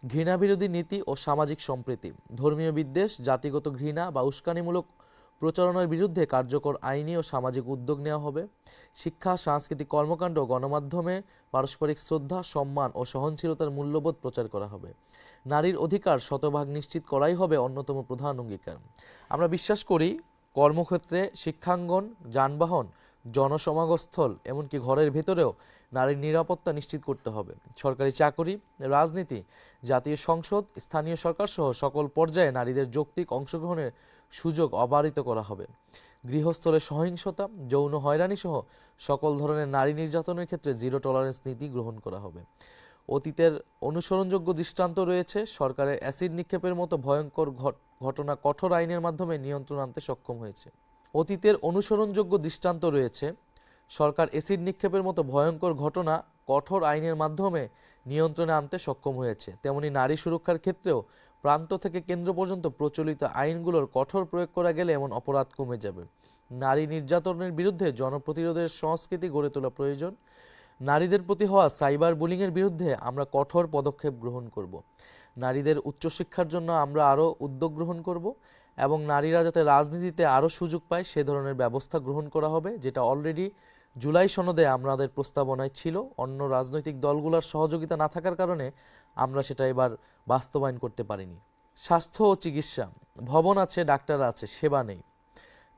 ঘৃণাবিরোধী নীতি ও সামাজিক সম্প্রীতি, ধর্মীয় বিদ্বেষ, জাতিগত ঘৃণা বা উস্কানিমূলক প্রচারণার বিরুদ্ধে কার্যকর আইনি ও সামাজিক উদ্যোগ নেওয়া হবে। শিক্ষা, সাংস্কৃতিক কর্মকাণ্ড, গণমাধ্যমে পারস্পরিক শ্রদ্ধা, সম্মান ও সহনশীলতার মূল্যবোধ প্রচার করা হবে। নারীর অধিকার শতভাগ নিশ্চিত করাই হবে অন্যতম প্রধান অঙ্গীকার। আমরা বিশ্বাস করি কর্মক্ষেত্রে, শিক্ষাঙ্গন, যানবাহন, জনসমাগমস্থল, এমনকি ঘরের ভেতরেও নারীর নিরাপত্তা নিশ্চিত করতে হবে। সরকারি চাকরি, রাজনীতি, জাতীয় সংসদ, স্থানীয় সরকার সহ সকল পর্যায়ে নারীদের যৌক্তিক অংশগ্রহণের সুযোগ অবারিত করা হবে। গৃহস্থলে সহিংসতা, যৌন হয়রানি সহ সকল ধরনের নারী নির্যাতনের ক্ষেত্রে জিরো টলারেন্স নীতি গ্রহণ করা হবে। অতীতের অনুসরণযোগ্য দৃষ্টান্ত রয়েছে। সরকারের অ্যাসিড নিক্ষেপের মতো ভয়ঙ্কর ঘটনা কঠোর আইনের মাধ্যমে নিয়ন্ত্রণ আনতে সক্ষম হয়েছে। অতীতের অনুসরণযোগ্য দৃষ্টান্ত রয়েছে। সরকার অ্যাসিড নিক্ষেপের মতো ভয়ঙ্কর ঘটনা কঠোর আইনের মাধ্যমে নিয়ন্ত্রণে আনতে সক্ষম হয়েছে। তেমনি নারী সুরক্ষার ক্ষেত্রেও প্রান্ত থেকে কেন্দ্র পর্যন্ত প্রচলিত আইনগুলোর কঠোর প্রয়োগ করা গেলে এমন অপরাধ কমে যাবে। নারী নির্যাতনের বিরুদ্ধে জনপ্রতিরোধের সংস্কৃতি গড়ে তোলা প্রয়োজন। নারীদের প্রতি হওয়া সাইবার বুলিংয়ের বিরুদ্ধে আমরা কঠোর পদক্ষেপ গ্রহণ করব। নারীদের উচ্চশিক্ষার জন্য আমরা আরও উদ্যোগ গ্রহণ করব এবং নারীরা যাতে রাজনীতিতে আরও সুযোগ পায় সে ধরনের ব্যবস্থা গ্রহণ করা হবে, যেটা অলরেডি জুলাই সনদে আমাদের প্রস্তাবনায় ছিল। অন্য রাজনৈতিক দলগুলোর সহযোগিতা না থাকার কারণে আমরা সেটা এবার বাস্তবায়ন করতে পারিনি। স্বাস্থ্য ও চিকিৎসা, ভবন আছে, ডাক্তার আছে, সেবা নেই।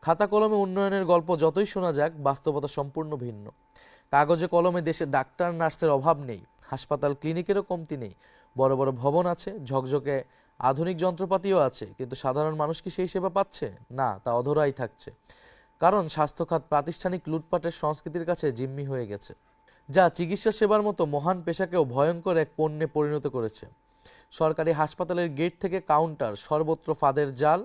খাতা কলমে উন্নয়নের গল্প যতই শোনা যাক, বাস্তবতা সম্পূর্ণ ভিন্ন। কাগজে কলমে দেশে ডাক্তার, নার্সের অভাব নেই, হাসপাতাল, ক্লিনিকেরও কমতি নেই। বড় বড় ভবন আছে, ঝকঝকে আধুনিক যন্ত্রপাতিও আছে, কিন্তু সাধারণ মানুষ কি সেই সেবা পাচ্ছে? না, তা অধরাই থাকছে। কারণ স্বাস্থ্যখাত প্রাতিষ্ঠানিক লুটপাটের সংস্কৃতির কাছে জিম্মি হয়ে গেছে, যা চিকিৎসা সেবার মতো মহান পেশাকেও ভয়ঙ্কর এক পণ্যে পরিণত করেছে। সরকারি হাসপাতালের গেট থেকে কাউন্টার, সর্বত্র ফাঁদের জাল।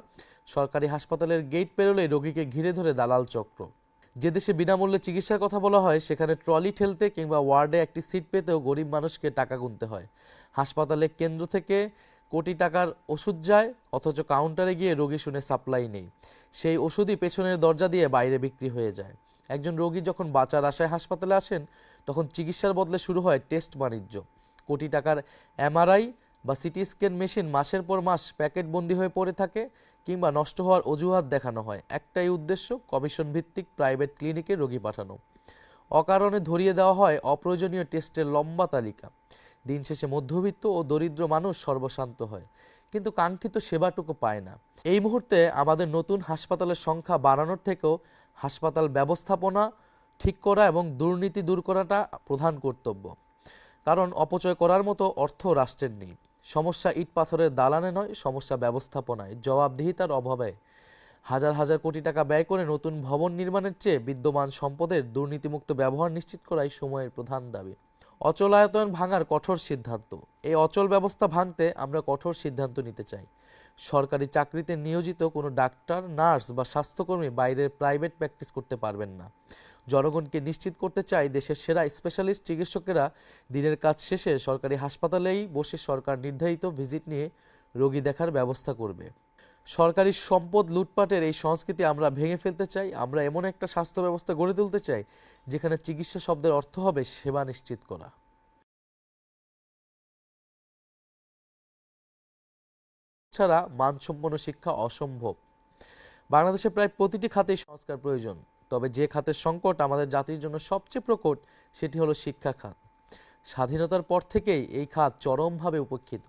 সরকারি হাসপাতালের গেট পেরোলেই রোগীকে ঘিরে ধরে দালাল চক্র। যে দেশে বিনামূল্যে চিকিৎসার কথা বলা হয়, সেখানে ট্রলি ঠেলতে কিংবা ওয়ার্ডে একটি সিট পেতেও গরিব মানুষকে টাকা গুনতে হয়। হাসপাতালে কেন্দ্র থেকে কোটি টাকার ওষুধ যায়, অথচ কাউন্টারে গিয়ে রোগী শুনে সাপ্লাই নেই। সেই ওষুধই পেছনের দরজা দিয়ে বাইরে বিক্রি হয়ে যায়। একজন রোগী যখন বাঁচার আশায় হাসপাতালে আসেন, তখন চিকিৎসার বদলে শুরু হয় টেস্ট বাণিজ্য। কোটি টাকার এমআরআই বা সিটি স্ক্যান মেশিন মাসের পর মাস প্যাকেটবন্দি হয়ে পড়ে থাকে কিংবা নষ্ট হওয়ার অজুহাত দেখানো হয়। একটাই উদ্দেশ্য, কমিশন ভিত্তিক প্রাইভেট ক্লিনিকে রোগী পাঠানো। অকারণে ধরিয়ে দেওয়া হয় অপ্রয়োজনীয় টেস্টের লম্বা তালিকা। দিন শেষে মধ্যবিত্ত ও দরিদ্র মানুষ সর্বশান্ত হয়, কিন্তু কাঙ্ক্ষিত সেবাটুকু পায় না। এই মুহূর্তে আমাদের নতুন হাসপাতালের সংখ্যা বাড়ানোর থেকেও হাসপাতাল ব্যবস্থাপনা ঠিক করা এবং দুর্নীতি দূর করাটা প্রধান কর্তব্য। কারণ অপচয় করার মতো অর্থ রাষ্ট্রের নেই। সমস্যা ইট পাথরের দালানে নয়, সমস্যা ব্যবস্থাপনায়, জবাবদিহিতার অভাবে। হাজার হাজার কোটি টাকা ব্যয় করে নতুন ভবন নির্মাণের চেয়ে বিদ্যমান সম্পদের দুর্নীতিমুক্ত ব্যবহার নিশ্চিত করাই সময়ের প্রধান দাবি। অচলায়তন ভাঙার কঠোর সিদ্ধান্ত। এই অচল ব্যবস্থা ভাঙতে আমরা কঠোর সিদ্ধান্ত নিতে চাই। সরকারি চাকরিতে নিয়োজিত কোনো ডাক্তার, নার্স বা স্বাস্থ্যকর্মী বাইরের প্রাইভেট প্র্যাকটিস করতে পারবেন না। জনগণকে নিশ্চিত করতে চাই দেশের সেরা স্পেশালিস্ট চিকিৎসকেরা দিনের কাজ শেষে সরকারি হাসপাতালেই বসে সরকার নির্ধারিত ভিজিট নিয়ে রোগী দেখার ব্যবস্থা করবে। সরকারি সম্পদ লুটপাটের এই সংস্কৃতি আমরা ভেঙে ফেলতে চাই। আমরা এমন একটা স্বাস্থ্য ব্যবস্থা গড়ে তুলতে চাই যেখানে চিকিৎসা শব্দের অর্থ হবে সেবা নিশ্চিত করা। ছাড়া মানসম্পন্ন শিক্ষা অসম্ভব। বাংলাদেশে প্রায় প্রতিটি খাতেই সংস্কার প্রয়োজন, তবে যে খাতের সংকট আমাদের জাতির জন্য সবচেয়ে প্রকট সেটি হলো শিক্ষা খাত। স্বাধীনতার পর থেকেই এই খাত চরমভাবে উপেক্ষিত।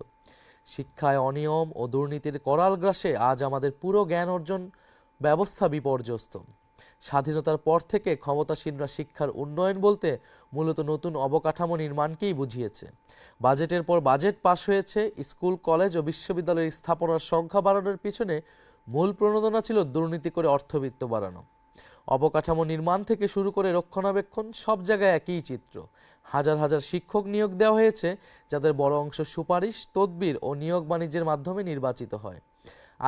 শিক্ষায় অনিয়ম ও দুর্নীতির করাল গ্রাসে আজ আমাদের পুরো জ্ঞান অর্জন ব্যবস্থা বিপর্যস্ত। স্বাধীনতার পর থেকে ক্ষমতাসীনরা শিক্ষার উন্নয়ন বলতে মূলত নতুন অবকাঠামো নির্মাণকেই বুঝিয়েছে। বাজেটের পর বাজেট পাশ হয়েছে, স্কুল, কলেজ ও বিশ্ববিদ্যালয়ের স্থাপনার সংখ্যা বাড়ানোর পিছনে মূল প্রণোদনা ছিল দুর্নীতি করে অর্থবিত্ত বাড়ানো। অবকাঠামো নির্মাণ থেকে শুরু করে রক্ষণাবেক্ষণ, সব জায়গায় একই চিত্র। হাজার হাজার শিক্ষক নিয়োগ দেওয়া হয়েছে, যাদের বড় অংশ সুপারিশ, তদবির ও নিয়োগ বাণিজ্যের মাধ্যমে নির্বাচিত হয়।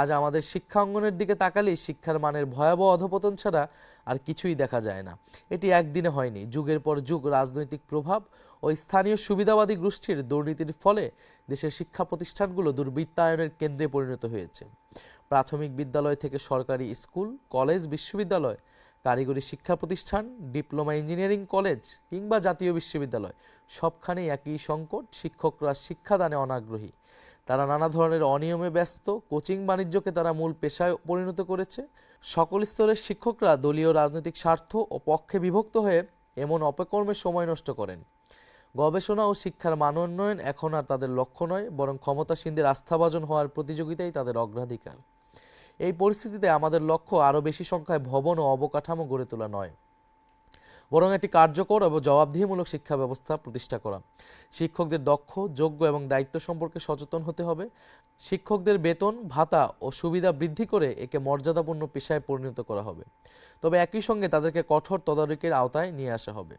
আজ আমাদের শিক্ষা অঙ্গনের দিকে তাকালেই শিক্ষার মানের ভয়াবহ অধপতন ছাড়া আর কিছুই দেখা যায় না। এটি একদিনে হয়নি। যুগের পর যুগ রাজনৈতিক প্রভাব ও স্থানীয় সুবিধাবাদী গোষ্ঠীর দুর্নীতির ফলে দেশের শিক্ষা প্রতিষ্ঠানগুলো দুর্বৃত্তায়নের কেন্দ্রে পরিণত হয়েছে। প্রাথমিক বিদ্যালয় থেকে সরকারি স্কুল, কলেজ, বিশ্ববিদ্যালয়, কারিগরি শিক্ষা প্রতিষ্ঠান, ডিপ্লোমা ইঞ্জিনিয়ারিং কলেজ কিংবা জাতীয় বিশ্ববিদ্যালয়, সবখানেই একই সংকট। শিক্ষকরা শিক্ষাদানে অনাগ্রহী। তারা নানা ধরনের অনিয়মে ব্যস্ত, কোচিং বাণিজ্যকে তারা মূল পেশায় পরিণত করেছে। সকল স্তরের শিক্ষকরা দলীয় রাজনৈতিক স্বার্থ ও পক্ষে বিভক্ত হয়ে এমন অপকর্মে সময় নষ্ট করেন। গবেষণা ও শিক্ষার মান উন্নয়ন এখন আর তাদের লক্ষ্য নয়, বরং ক্ষমতাসীনদের আস্থাভাজন হওয়ার প্রতিযোগিতাই তাদের অগ্রাধিকার। এই পরিস্থিতিতে আমাদের লক্ষ্য আরও বেশি সংখ্যায় ভবন ও অবকাঠামো গড়ে তোলা নয়, বরং একটি কার্যকর এবং জবাবদিহিমূলক শিক্ষা ব্যবস্থা প্রতিষ্ঠা করা। শিক্ষকদের দক্ষ, যোগ্য এবং দায়িত্ব সম্পর্কে সচেতন হতে হবে। শিক্ষকদের বেতন, ভাতা ও সুবিধা বৃদ্ধি করে একে মর্যাদাপূর্ণ পেশায় পরিণত করা হবে। তবে একই সঙ্গে তাদেরকে কঠোর তদারকির আওতায় নিয়ে আসা হবে।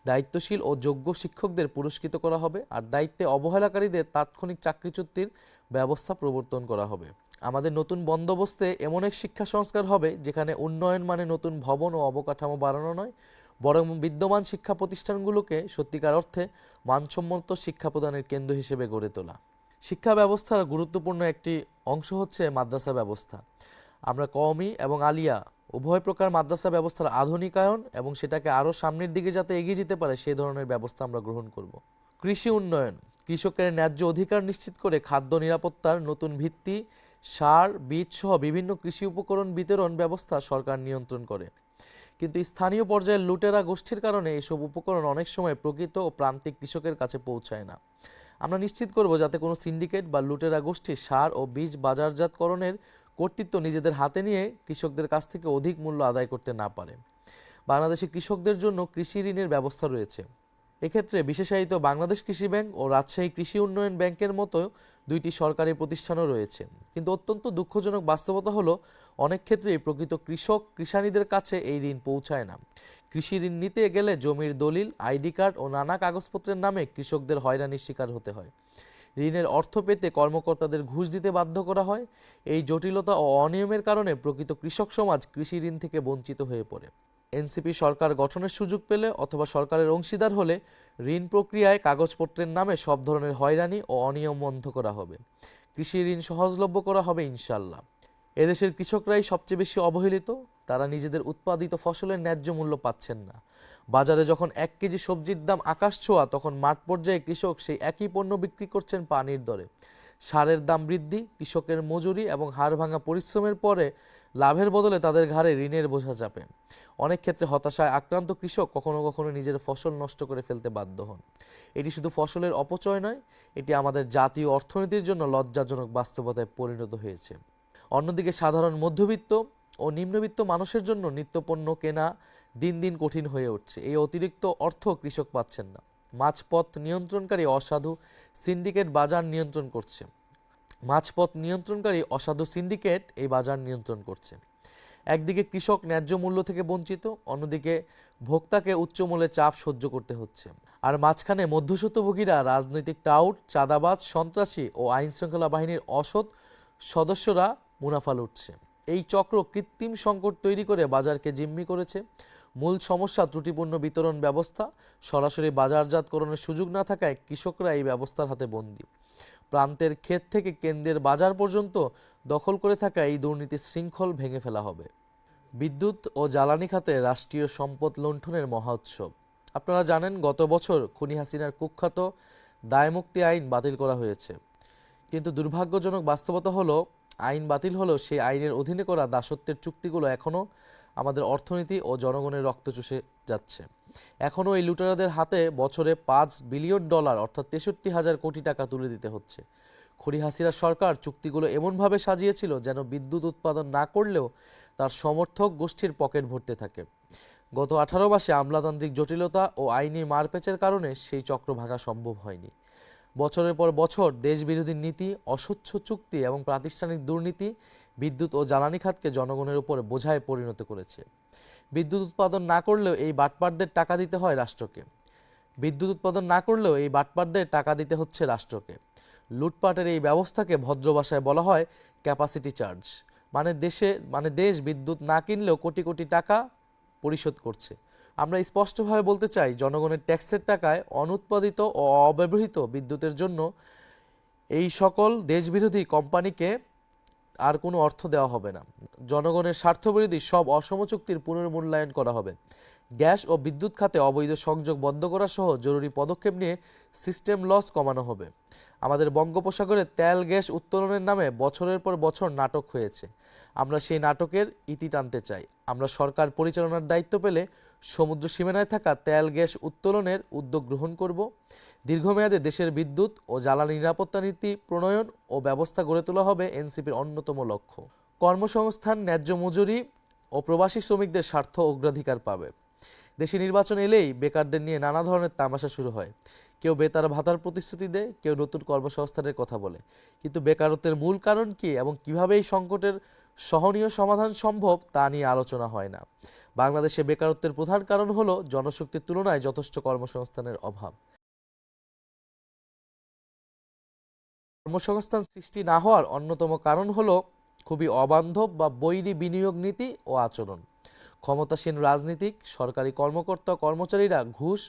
দায়িত্বশীল ও যোগ্য শিক্ষকদের পুরস্কৃত করা হবে, আর দায়িত্বে অবহেলাকারীদের তাৎক্ষণিক চাকরিচ্যুতির ব্যবস্থা প্রবর্তন করা হবে। আমাদের নতুন বন্দোবস্তে এমন এক শিক্ষা সংস্কার হবে যেখানে উন্নয়ন মানে নতুন ভবন ও অবকাঠামো বাড়ানো নয়, বরং বিদ্যমান শিক্ষা প্রতিষ্ঠানগুলোকে সত্যিকার অর্থে মানসম্মত শিক্ষা প্রদানের কেন্দ্র হিসেবে গড়ে তোলা। শিক্ষা ব্যবস্থার গুরুত্বপূর্ণ একটি অংশ হচ্ছে মাদ্রাসা ব্যবস্থা। আমরা কওমি এবং আলিয়া উভয় প্রকার মাদ্রাসা ব্যবস্থার আধুনিকায়ন এবং সেটাকে আরও সামনের দিকে যাতে এগিয়ে যেতে পারে সেই ধরনের ব্যবস্থা আমরা গ্রহণ করব। কৃষি উন্নয়ন, কৃষকের ন্যায্য অধিকার নিশ্চিত করে খাদ্য নিরাপত্তার নতুন ভিত্তি, সার, বীজ সহ বিভিন্ন কৃষি উপকরণ বিতরণ ব্যবস্থা সরকার নিয়ন্ত্রণ করে। কিন্তু স্থানীয় পর্যায়ের লুটেরা গোষ্ঠীর কারণে এসব উপকরণ অনেক সময় প্রকৃত ও প্রান্তিক কৃষকের কাছে পৌঁছায় না। আমরা নিশ্চিত করব যাতে কোনো সিন্ডিকেট বা লুটেরা গোষ্ঠী সার ও বীজ বাজারজাতকরণের কর্তৃত্ব নিজেদের হাতে নিয়ে কৃষকদের কাছ থেকে অধিক মূল্য আদায় করতে না পারে। বাংলাদেশি কৃষকদের জন্য কৃষি ঋণের ব্যবস্থা রয়েছে। এক্ষেত্রে বিশেষায়িত বাংলাদেশ কৃষি ব্যাংক ও রাজশাহী কৃষি উন্নয়ন ব্যাংকের মতো দুইটি সরকারি প্রতিষ্ঠানও রয়েছে। কিন্তু অত্যন্ত দুঃখজনক বাস্তবতা হলো অনেক ক্ষেত্রেই প্রকৃত কৃষক কৃষানীদের কাছে এই ঋণ পৌঁছায় না। কৃষি ঋণ নিতে গেলে জমির দলিল, আইডি কার্ড ও নানা কাগজপত্রের নামে কৃষকদের হয়রানির শিকার হতে হয়। ঋণের অর্থ পেতে কর্মকর্তাদের ঘুষ দিতে বাধ্য করা হয়। এই জটিলতা ও অনিয়মের কারণে প্রকৃত কৃষক সমাজ কৃষি ঋণ থেকে বঞ্চিত হয়ে পড়ে। এনসিপি সরকার গঠনের সুযোগ পেলে অথবা সরকারের অংশীদার হলে ঋণ প্রক্রিয়ায় কাগজপত্রের নামে সব ধরনের হয়রানি ও অনিয়ম বন্ধ করা হবে। কৃষি ঋণ সহজলভ্য করা হবে ইনশাল্লাহ। এদেশের কৃষকরাই সবচেয়ে বেশি অবহেলিত। তারা নিজেদের উৎপাদিত ফসলের ন্যায্য মূল্য পাচ্ছেন না। বাজারে যখন 1 কেজি সবজির দাম আকাশ ছোঁয়া, তখন মাঠ পর্যায়ে কৃষক সেই একই পণ্য বিক্রি করছেন পানির দরে। সারের দাম বৃদ্ধি, কৃষকের মজুরি এবং হাড় ভাঙা পরিশ্রমের পরে লাভের বদলে তাদের ঘাড়ে ঋণের বোঝা চাপে। অনেক ক্ষেত্রে হতাশায় আক্রান্ত কৃষক কখনো কখনো নিজের ফসল নষ্ট করে ফেলতে বাধ্য হন। এটি শুধু ফসলের অপচয় নয়, এটি আমাদের জাতীয় অর্থনীতির জন্য লজ্জাজনক বাস্তবতায় পরিণত হয়েছে। অন্যদিকে সাধারণ মধ্যবিত্ত ও নিম্নবিত্ত মানুষের জন্য নিত্যপণ্য কেনা দিন দিন কঠিন হয়ে উঠছে। এই অতিরিক্ত অর্থ কৃষক পাচ্ছেন না। মাঝপথ নিয়ন্ত্রণকারী অসাধু সিন্ডিকেট বাজার নিয়ন্ত্রণ করছে। অসাধু সিন্ডিকেট এই বাজার নিয়ন্ত্রণ করছে। একদিকে কৃষক ন্যায্য মূল্য থেকে বঞ্চিত, অন্যদিকে ভোক্তাকে উচ্চ মূল্যে চাপ সহ্য করতে হচ্ছে। আর মাঝখানে মধ্যস্বত্বভোগীরা, রাজনৈতিক টাউট, চাঁদাবাজ, সন্ত্রাসী ও আইনশৃঙ্খলা বাহিনীর অসৎ সদস্যরা মুনাফা লুটছে। এই চক্র কৃত্রিম সংকট তৈরি করে বাজারকে জিম্মি করেছে। মূল সমস্যা ত্রুটিপূর্ণ বিতরণ ব্যবস্থা। সরাসরি বাজারজাতকরণের সুযোগ না থাকায় কৃষকরা এই ব্যবস্থার হাতে বন্দী। প্রান্তের ক্ষেত থেকে কেন্দ্রের বাজার পর্যন্ত দখল করে থাকা এই দুর্নীতির শৃঙ্খল ভেঙে ফেলা হবে। বিদ্যুৎ ও জ্বালানি খাতে রাষ্ট্রীয় সম্পদ লুণ্ঠনের মহা উৎসব। আপনারা জানেন, গত বছর খুনি হাসিনার কুখ্যাত দায়মুক্তি আইন বাতিল করা হয়েছে। কিন্তু দুর্ভাগ্যজনক বাস্তবতা হলো, আইন বাতিল হলেও সেই আইনের অধীনে করা দাসত্বের চুক্তিগুলো এখনও আমাদের অর্থনীতি ও জনগণের রক্ত চুষে যাচ্ছে। এখনও এই লুটেরাদের হাতে বছরে $5 বিলিয়ন অর্থাৎ 63,000 কোটি টাকা তুলে দিতে হচ্ছে। খুনি হাসিনা সরকার চুক্তিগুলো এমনভাবে সাজিয়েছিল যেন বিদ্যুৎ উৎপাদন না করলেও তার সমর্থক গোষ্ঠীর পকেট ভরতে থাকে। গত 18 মাসে আমলাতান্ত্রিক জটিলতা ও আইনি মারপ্যাচের কারণে সেই চক্র ভাঙা সম্ভব হয়নি। বছরের পর বছর দেশবিরোধী নীতি, অস্বচ্ছ চুক্তি এবং প্রাতিষ্ঠানিক দুর্নীতি বিদ্যুৎ ও জ্বালানি খাতকে জনগণের উপর বোঝায় পরিণত করেছে। বিদ্যুৎ উৎপাদন না করলেও এই বাটপারদের টাকা দিতে হচ্ছে রাষ্ট্রকে। লুটপাটের এই ব্যবস্থাকে ভদ্র ভাষায় বলা হয় ক্যাপাসিটি চার্জ। দেশ বিদ্যুৎ না কিনলেও কোটি কোটি টাকা পরিশোধ করছে। আমরা স্পষ্টভাবে বলতে চাই, জনগণের ট্যাক্সের টাকায় অনুৎপাদিত ও অব্যবহৃত বিদ্যুতের জন্য এই সকল দেশবিরোধী কোম্পানিকে আর কোনো অর্থ দেওয়া হবে না। জনগণের স্বার্থবিরোধী সব অসম চুক্তির পুনর্মূল্যায়ন করা হবে। গ্যাস ও বিদ্যুৎ খাতে অবৈধ সংযোগ বন্ধ করা সহ জরুরি পদক্ষেপ নিয়ে সিস্টেম লস কমানো হবে। আমাদের বঙ্গোপসাগরে তেল গ্যাস উত্তোলনের নামে বছরের পর বছর নাটক হয়েছে। আমরা সেই নাটকের ইতি টানতে চাই। আমরা সরকার পরিচালনার দায়িত্ব পেলে সমুদ্র সীমানায় থাকা তেল গ্যাস উত্তোলনের উদ্যোগ গ্রহণ করব। দীর্ঘমেয়াদে দেশের বিদ্যুৎ ও জ্বালানি নিরাপত্তা নীতি প্রণয়ন ও ব্যবস্থা গড়ে তোলা হবে এনসিপির অন্যতম লক্ষ্য। কর্মসংস্থান, ন্যায্য মজুরি ও প্রবাসী শ্রমিকদের স্বার্থ অগ্রাধিকার পাবে। দেশে নির্বাচন এলেই বেকারদের নিয়ে নানা ধরনের তামাশা শুরু হয়। কেউ বেতার ভাতার প্রতিশ্রুতি দেয়, কেউ নতুন কর্মসংস্থানের কথা বলে, কিন্তু বেকারত্বের মূল কারণ কি এবং কিভাবে এই সংকটের সহনীয় সমাধান সম্ভব তা নিয়ে আলোচনা হয় না। বাংলাদেশে বেকারত্বের প্রধান কারণ হলো জনশক্তির তুলনায় যথেষ্ট কর্মসংস্থানের অভাব। কর্মসংস্থান সৃষ্টি না হওয়ার অন্যতম কারণ হলো খুবই অবান্ধব বা বৈরী বিনিয়োগ নীতি ও আচরণ। ক্ষমতাসীন রাজনীতিক, সরকারি কর্মকর্তা, কর্মচারীরা ঘুষ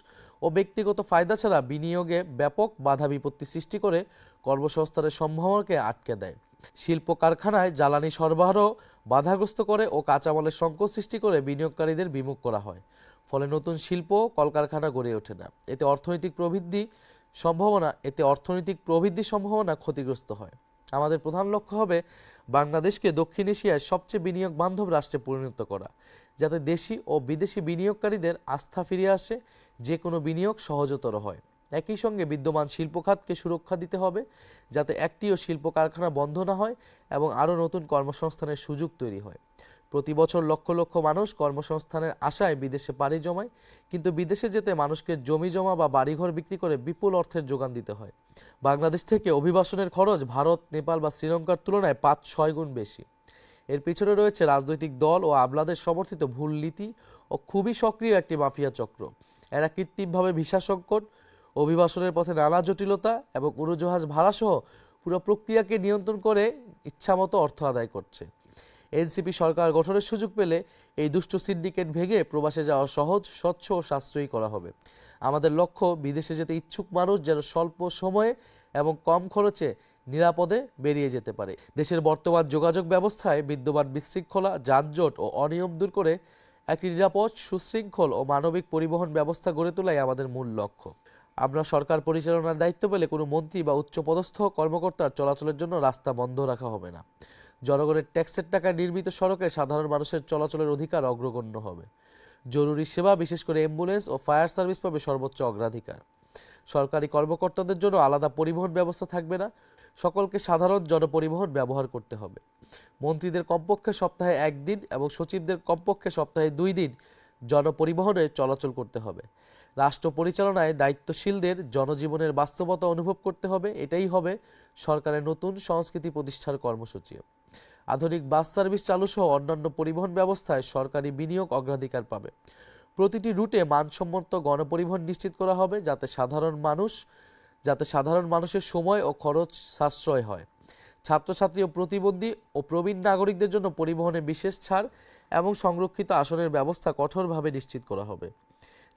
ও ব্যক্তিগত ফায়দা ছাড়া বিনিয়োগে ব্যাপক বাধা বিপত্তি সৃষ্টি করে কর্মসংস্থানের সম্ভাবনাকে আটকে দেয়। শিল্প কারখানায় জ্বালানি সরবরাহ বাধাগ্রস্ত করে ও কাঁচামালের সংকট সৃষ্টি করে বিনিয়োগকারীদের বিমুখ করা হয়। ফলে নতুন শিল্প কলকারখানা গড়ে ওঠে না। এতে অর্থনৈতিক প্রবৃদ্ধির সম্ভাবনা ক্ষতিগ্রস্ত হয়। আমাদের প্রধান লক্ষ্য হবে বাংলাদেশকে দক্ষিণ এশিয়ার সবচেয়ে বিনিয়োগ বান্ধব রাষ্ট্রে পরিণত করা, যাতে দেশি ও বিদেশি বিনিয়োগকারীদের আস্থা ফিরে আসে, যে কোনো বিনিয়োগ সহজতর হয়। একই সঙ্গে বিদ্যমান শিল্প খাতকে সুরক্ষা দিতে হবে, যাতে একটিও শিল্প কারখানা বন্ধ না হয় এবং আরও নতুন কর্মসংস্থানের সুযোগ তৈরি হয়। প্রতি বছর লক্ষ লক্ষ মানুষ কর্মসংস্থানের আশায় বিদেশে পাড়ি জমায়, কিন্তু বিদেশে যেতে মানুষকে জমি জমা বা বাড়িঘর বিক্রি করে বিপুল অর্থের যোগান দিতে হয়। বাংলাদেশ থেকে অভিবাসনের খরচ ভারত, নেপাল বা শ্রীলঙ্কার তুলনায় ৫-৬ গুণ বেশি। এর পিছনে রয়েছে রাজনৈতিক দল ও আমলাদের সমর্থিত ভুল নীতি ও খুবই সক্রিয় একটি মাফিয়া চক্র। এরা কৃত্রিমভাবে ভিসা সংকট, অভিবাসনের পথে নানা জটিলতা এবং উড়োজাহাজ ভাড়াসহ পুরো প্রক্রিয়াকে নিয়ন্ত্রণ করে ইচ্ছামতো অর্থ আদায় করছে। এনসিপি সরকার গঠনের সুযোগ পেলে এই দুষ্ট সিন্ডিকেট ভেঙে প্রবাসে যাওয়া সহজ, স্বচ্ছ ও সাশ্রয়ী করা হবে। আমাদের লক্ষ্য বিদেশে যেতে ইচ্ছুক মানুষ যেন স্বল্প সময়ে এবং কম খরচে নিরাপদে বেরিয়ে যেতে পারে। দেশের বর্তমান যোগাযোগ ব্যবস্থায় বিদ্যমান বিশৃঙ্খলা, যানজট ও অনিয়ম দূর করে একটি নিরাপদ, সুশৃঙ্খল ও মানবিক পরিবহন ব্যবস্থা গড়ে তোলাই আমাদের মূল লক্ষ্য। আমরা সরকার পরিচালনার দায়িত্ব পেলে কোনো মন্ত্রী বা উচ্চপদস্থ কর্মকর্তার চলাচলের জন্য রাস্তা বন্ধ রাখা হবে না। জনগণের ট্যাক্সের টাকায় নির্মিত সড়কে সাধারণ মানুষের চলাচলের অধিকার অগ্রগণ্য হবে। জরুরি সেবা, বিশেষ করে অ্যাম্বুলেন্স ও ফায়ার সার্ভিস পাবে সর্বোচ্চ অগ্রাধিকার। সরকারি কর্মকর্তাদের জন্য আলাদা পরিবহন ব্যবস্থা থাকবে না, সকলকে সাধারণ জনপরিবহন ব্যবহার করতে হবে। মন্ত্রীদের কমপক্ষে সপ্তাহে 1 দিন এবং সচিবদের কমপক্ষে সপ্তাহে 2 দিন জনপরিবহনে চলাচল করতে হবে। রাষ্ট্র পরিচালনায় দায়িত্বশীলদের জনজীবনের বাস্তবতা অনুভব করতে হবে। এটাই হবে সরকারের নতুন সংস্কৃতি প্রতিষ্ঠার কর্মসূচি। আধুনিক বাস সার্ভিস চালু সহ অন্যান্য পরিবহন ব্যবস্থায় সরকারি বিনিয়োগ অগ্রাধিকার পাবে। প্রতিটি রুটে মানসম্মত গণপরিবহন নিশ্চিত করা হবে, যাতে সাধারণ মানুষের সময় ও খরচ সাশ্রয় হয়। ছাত্রছাত্রী ও প্রতিবন্ধী ও প্রবীণ নাগরিকদের জন্য পরিবহনে বিশেষ ছাড় এবং সংরক্ষিত আসনের ব্যবস্থা কঠোরভাবে নিশ্চিত করা হবে।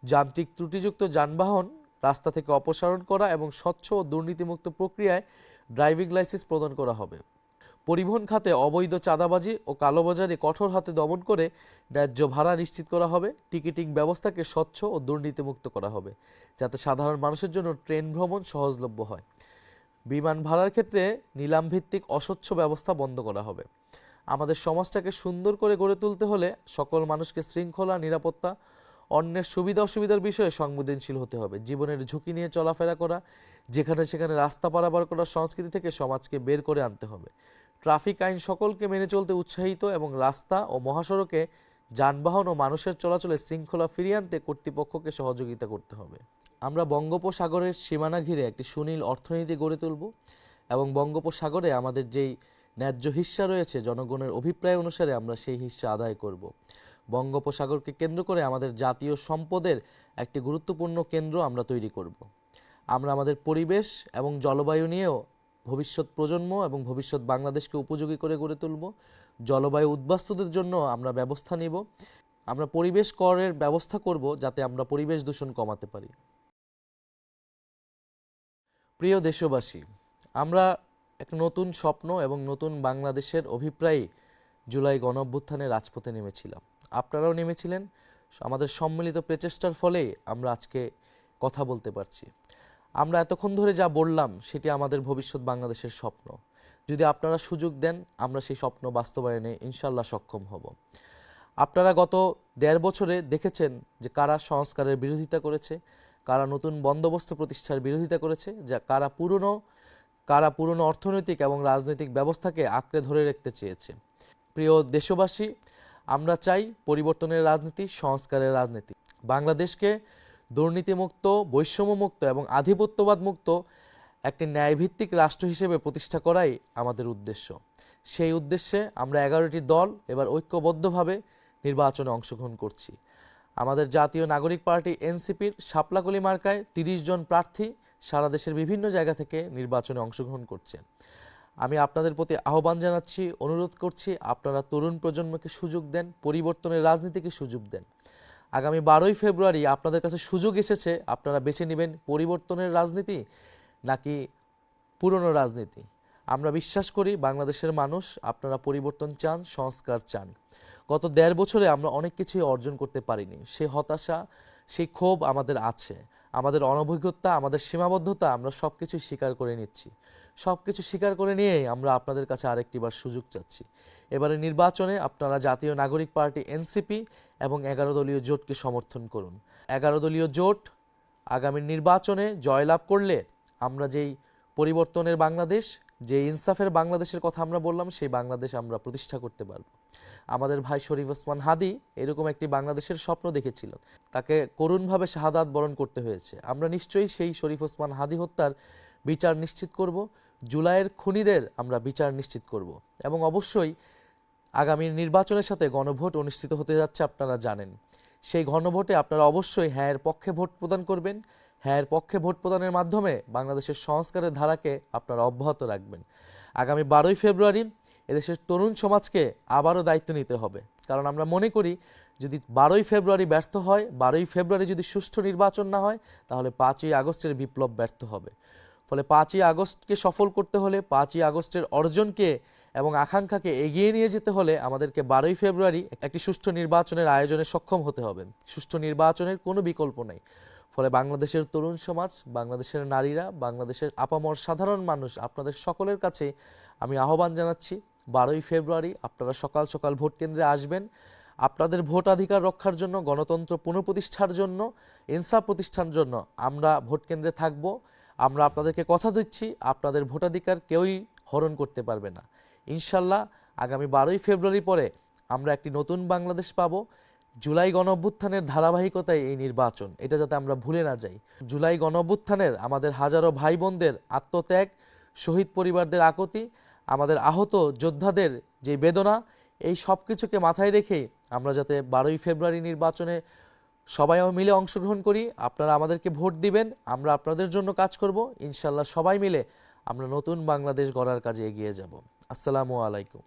যান্ত্রিক ত্রুটিযুক্ত যানবাহন রাস্তা থেকে অপসারণ করা এবং স্বচ্ছ ও দুর্নীতিমুক্ত প্রক্রিয়ায় ড্রাইভিং লাইসেন্স প্রদান করা হবে। পরিবহন খাতে অবৈধ চাঁদাবাজি ও কালোবাজারি কঠোর হাতে দমন করে ন্যায্য ভাড়া নিশ্চিত করা হবে। টিকিটিং ব্যবস্থাকে স্বচ্ছ ও দুর্নীতিমুক্ত করা হবে, যাতে সাধারণ মানুষের জন্য ট্রেন ভ্রমণ সহজলভ্য হয়। বিমান ভাড়ার ক্ষেত্রে নিলামভিত্তিক অস্বচ্ছ ব্যবস্থা বন্ধ করা হবে। আমাদের সমাজটাকে সুন্দর করে গড়ে তুলতে হলে সকল মানুষকে শৃঙ্খলা, নিরাপত্তা, অন্যের সুবিধা অসুবিধার বিষয়ে সংবেদনশীল হতে হবে। জীবনের ঝুঁকি নিয়ে চলাফেরা করা, যেখানে সেখানে রাস্তা পারাপার করার সংস্কৃতি থেকে সমাজকে বের করে আনতে হবে। ট্রাফিক আইন সকলকে মেনে চলতে উৎসাহিত এবং রাস্তা ও মহাসড়কে যানবাহন ও মানুষের চলাচলে শৃঙ্খলা ফিরিয়ে আনতে কর্তৃপক্ষকে সহযোগিতা করতে হবে। আমরা বঙ্গোপসাগরের সীমানা ঘিরে একটি সুনীল অর্থনীতি গড়ে তুলব এবং বঙ্গোপসাগরে আমাদের যেই ন্যায্য হিস্সা রয়েছে, জনগণের অভিপ্রায় অনুসারে আমরা সেই হিস্সা আদায় করব। বঙ্গোপসাগরকে কেন্দ্র করে আমাদের জাতীয় সম্পদের একটি গুরুত্বপূর্ণ কেন্দ্র আমরা তৈরি করব। আমরা আমাদের পরিবেশ এবং জলবায়ু নিয়েও ভবিষ্যৎ প্রজন্ম এবং ভবিষ্যৎ বাংলাদেশকে উপযোগী করে গড়ে তুলব। জলবায়ু উদ্বাস্তুদের জন্য আমরা ব্যবস্থা নিব। আমরা পরিবেশ করের ব্যবস্থা করব, যাতে আমরা পরিবেশ দূষণ কমাতে পারি। প্রিয় দেশবাসী, আমরা এক নতুন স্বপ্ন এবং নতুন বাংলাদেশের অভিপ্রায়ে জুলাই গণঅভ্যুত্থানে রাজপথে নেমেছিলাম। আপনারাও নেমেছিলেন। আমাদের সম্মিলিত প্রচেষ্টার ফলে আমরা আজকে কথা বলতে পারছি। আমরা এতক্ষণ ধরে যা বললাম সেটি আমাদের ভবিষ্যৎ বাংলাদেশের স্বপ্ন। যদি আপনারা সুযোগ দেন আমরা সেই স্বপ্ন বাস্তবায়নে ইনশাল্লাহ সক্ষম হব। আপনারা গত 1.5 বছরে দেখেছেন যে কারা সংস্কারের বিরোধিতা করেছে, কারা নতুন বন্দোবস্ত প্রতিষ্ঠার বিরোধিতা করেছে, যা কারা পুরনো অর্থনৈতিক এবং রাজনৈতিক ব্যবস্থাকে আঁকড়ে ধরে রাখতে চেয়েছে। প্রিয় দেশবাসী, আমরা চাই পরিবর্তনের রাজনীতি, সংস্কারের রাজনীতি। বাংলাদেশকে দুর্নীতিমুক্ত, বৈষম্যমুক্ত এবং আধিপত্যবাদ মুক্ত একটি ন্যায়ভিত্তিক রাষ্ট্র হিসেবে প্রতিষ্ঠা করাই আমাদের উদ্দেশ্য। সেই উদ্দেশ্যে আমরা 11টি দল এবার ঐক্যবদ্ধভাবে নির্বাচনে অংশগ্রহণ করছি। আমাদের জাতীয় নাগরিক পার্টি এনসিপির শাপলাকলি মার্কায় 30 জন প্রার্থী সারা দেশের বিভিন্ন জায়গা থেকে নির্বাচনে অংশগ্রহণ করছে। আমি আপনাদের প্রতি আহ্বান জানাচ্ছি, অনুরোধ করছি, আপনারা তরুণ প্রজন্মকে সুযোগ দেন, পরিবর্তনের রাজনীতিকে সুযোগ দেন। আগামী 12ই ফেব্রুয়ারি আপনাদের কাছে সুযোগ এসেছে, আপনারা বেছে নেবেন পরিবর্তনের রাজনীতি নাকি পুরনো রাজনীতি। আমরা বিশ্বাস করি বাংলাদেশের মানুষ আপনারা পরিবর্তন চান, সংস্কার চান। গত 1.5 বছরে আমরা অনেক কিছুই অর্জন করতে পারিনি। সেই হতাশা, সেই ক্ষোভ আমাদের আছে। আমাদের অনভিজ্ঞতা, আমাদের সীমাবদ্ধতা আমরা সব কিছুই স্বীকার করে নিচ্ছি। সব কিছু স্বীকার করে নিয়েই আমরা আপনাদের কাছে আরেকটিবার সুযোগ চাচ্ছি। এবারে নির্বাচনে আপনারা জাতীয় নাগরিক পার্টি এনসিপি এবং 11 দলীয় জোটকে সমর্থন করুন। 11 দলীয় জোট আগামী নির্বাচনে জয়লাভ করলে আমরা যেই পরিবর্তনের বাংলাদেশ, যে ইনসাফের বাংলাদেশের কথা আমরা বললাম, সেই বাংলাদেশ আমরা প্রতিষ্ঠা করতে পারব। আমাদের ভাই শরীফ ওসমান হাদি এরকম একটি বাংলাদেশের স্বপ্ন দেখেছিলেন, তাকে করুণভাবে শাহাদাত বরণ করতে হয়েছে। আমরা নিশ্চয়ই সেই শরীফ ওসমান হাদি হত্যার বিচার নিশ্চিত করব, জুলাইয়ের খুনিদের আমরা বিচার নিশ্চিত করব এবং অবশ্যই আগামী নির্বাচনের সাথে গণভোট অনুষ্ঠিত হতে যাচ্ছে, আপনারা জানেন। সেই গণভোটে আপনারা অবশ্যই হ্যাঁ এর পক্ষে ভোট প্রদান করবেন। হ্যাঁ এর পক্ষে ভোট প্রদানের মাধ্যমে বাংলাদেশের সংস্কারের ধারাকে আপনারা অব্যাহত রাখবেন। আগামী 12ই ফেব্রুয়ারি এদেশের তরুণ সমাজকে আবারও দায়িত্ব নিতে হবে, কারণ আমরা মনে করি যদি 12ই ফেব্রুয়ারি ব্যর্থ হয়, 12ই ফেব্রুয়ারি যদি সুষ্ঠু নির্বাচন না হয়, তাহলে 5ই আগস্টের বিপ্লব ব্যর্থ হবে। ফলে 5ই আগস্টকে সফল করতে হলে, 5ই আগস্টের অর্জনকে এবং আকাঙ্ক্ষাকে এগিয়ে নিয়ে যেতে হলে আমাদেরকে 12ই ফেব্রুয়ারি একটি সুষ্ঠু নির্বাচনের আয়োজনে সক্ষম হতে হবে। সুষ্ঠু নির্বাচনের কোনো বিকল্প নেই। ফলে বাংলাদেশের তরুণ সমাজ, বাংলাদেশের নারীরা, বাংলাদেশের আপামর সাধারণ মানুষ, আপনাদের সকলের কাছে আমি আহ্বান জানাচ্ছি 12ই ফেব্রুয়ারি আপনারা সকাল সকাল ভোট কেন্দ্রে আসবেন। আপনাদের ভোটাধিকার রক্ষার জন্য, গণতন্ত্র পুনঃপ্রতিষ্ঠার জন্য, ইনসাফ প্রতিষ্ঠার জন্য আমরা ভোট কেন্দ্রে থাকব। আমরা আপনাদেরকে কথা দিচ্ছি, আপনাদের ভোটাধিকার কেউই হরণ করতে পারবে না। ইনশাল্লাহ আগামী 12ই ফেব্রুয়ারি পরে আমরা একটি নতুন বাংলাদেশ পাব। জুলাই গণঅভ্যুত্থানের ধারাবাহিকতায় এই নির্বাচন, এটা যাতে আমরা ভুলে না যাই। জুলাই গণঅভ্যুত্থানের আমাদের হাজারো ভাই বোনদের আত্মত্যাগ, শহীদ পরিবারদের আকুতি, আমাদের আহত যোদ্ধাদের যে বেদনা, এই সব কিছুকে মাথায় রেখে আমরা যাতে 12ই ফেব্রুয়ারি নির্বাচনে সবাই মিলে অংশগ্রহণ করি। আপনারা আমাদেরকে ভোট দিবেন, আমরা আপনাদের জন্য কাজ করব। ইনশাল্লাহ সবাই মিলে আমরা নতুন বাংলাদেশ গড়ার কাজে এগিয়ে যাব। আসসালামু আলাইকুম।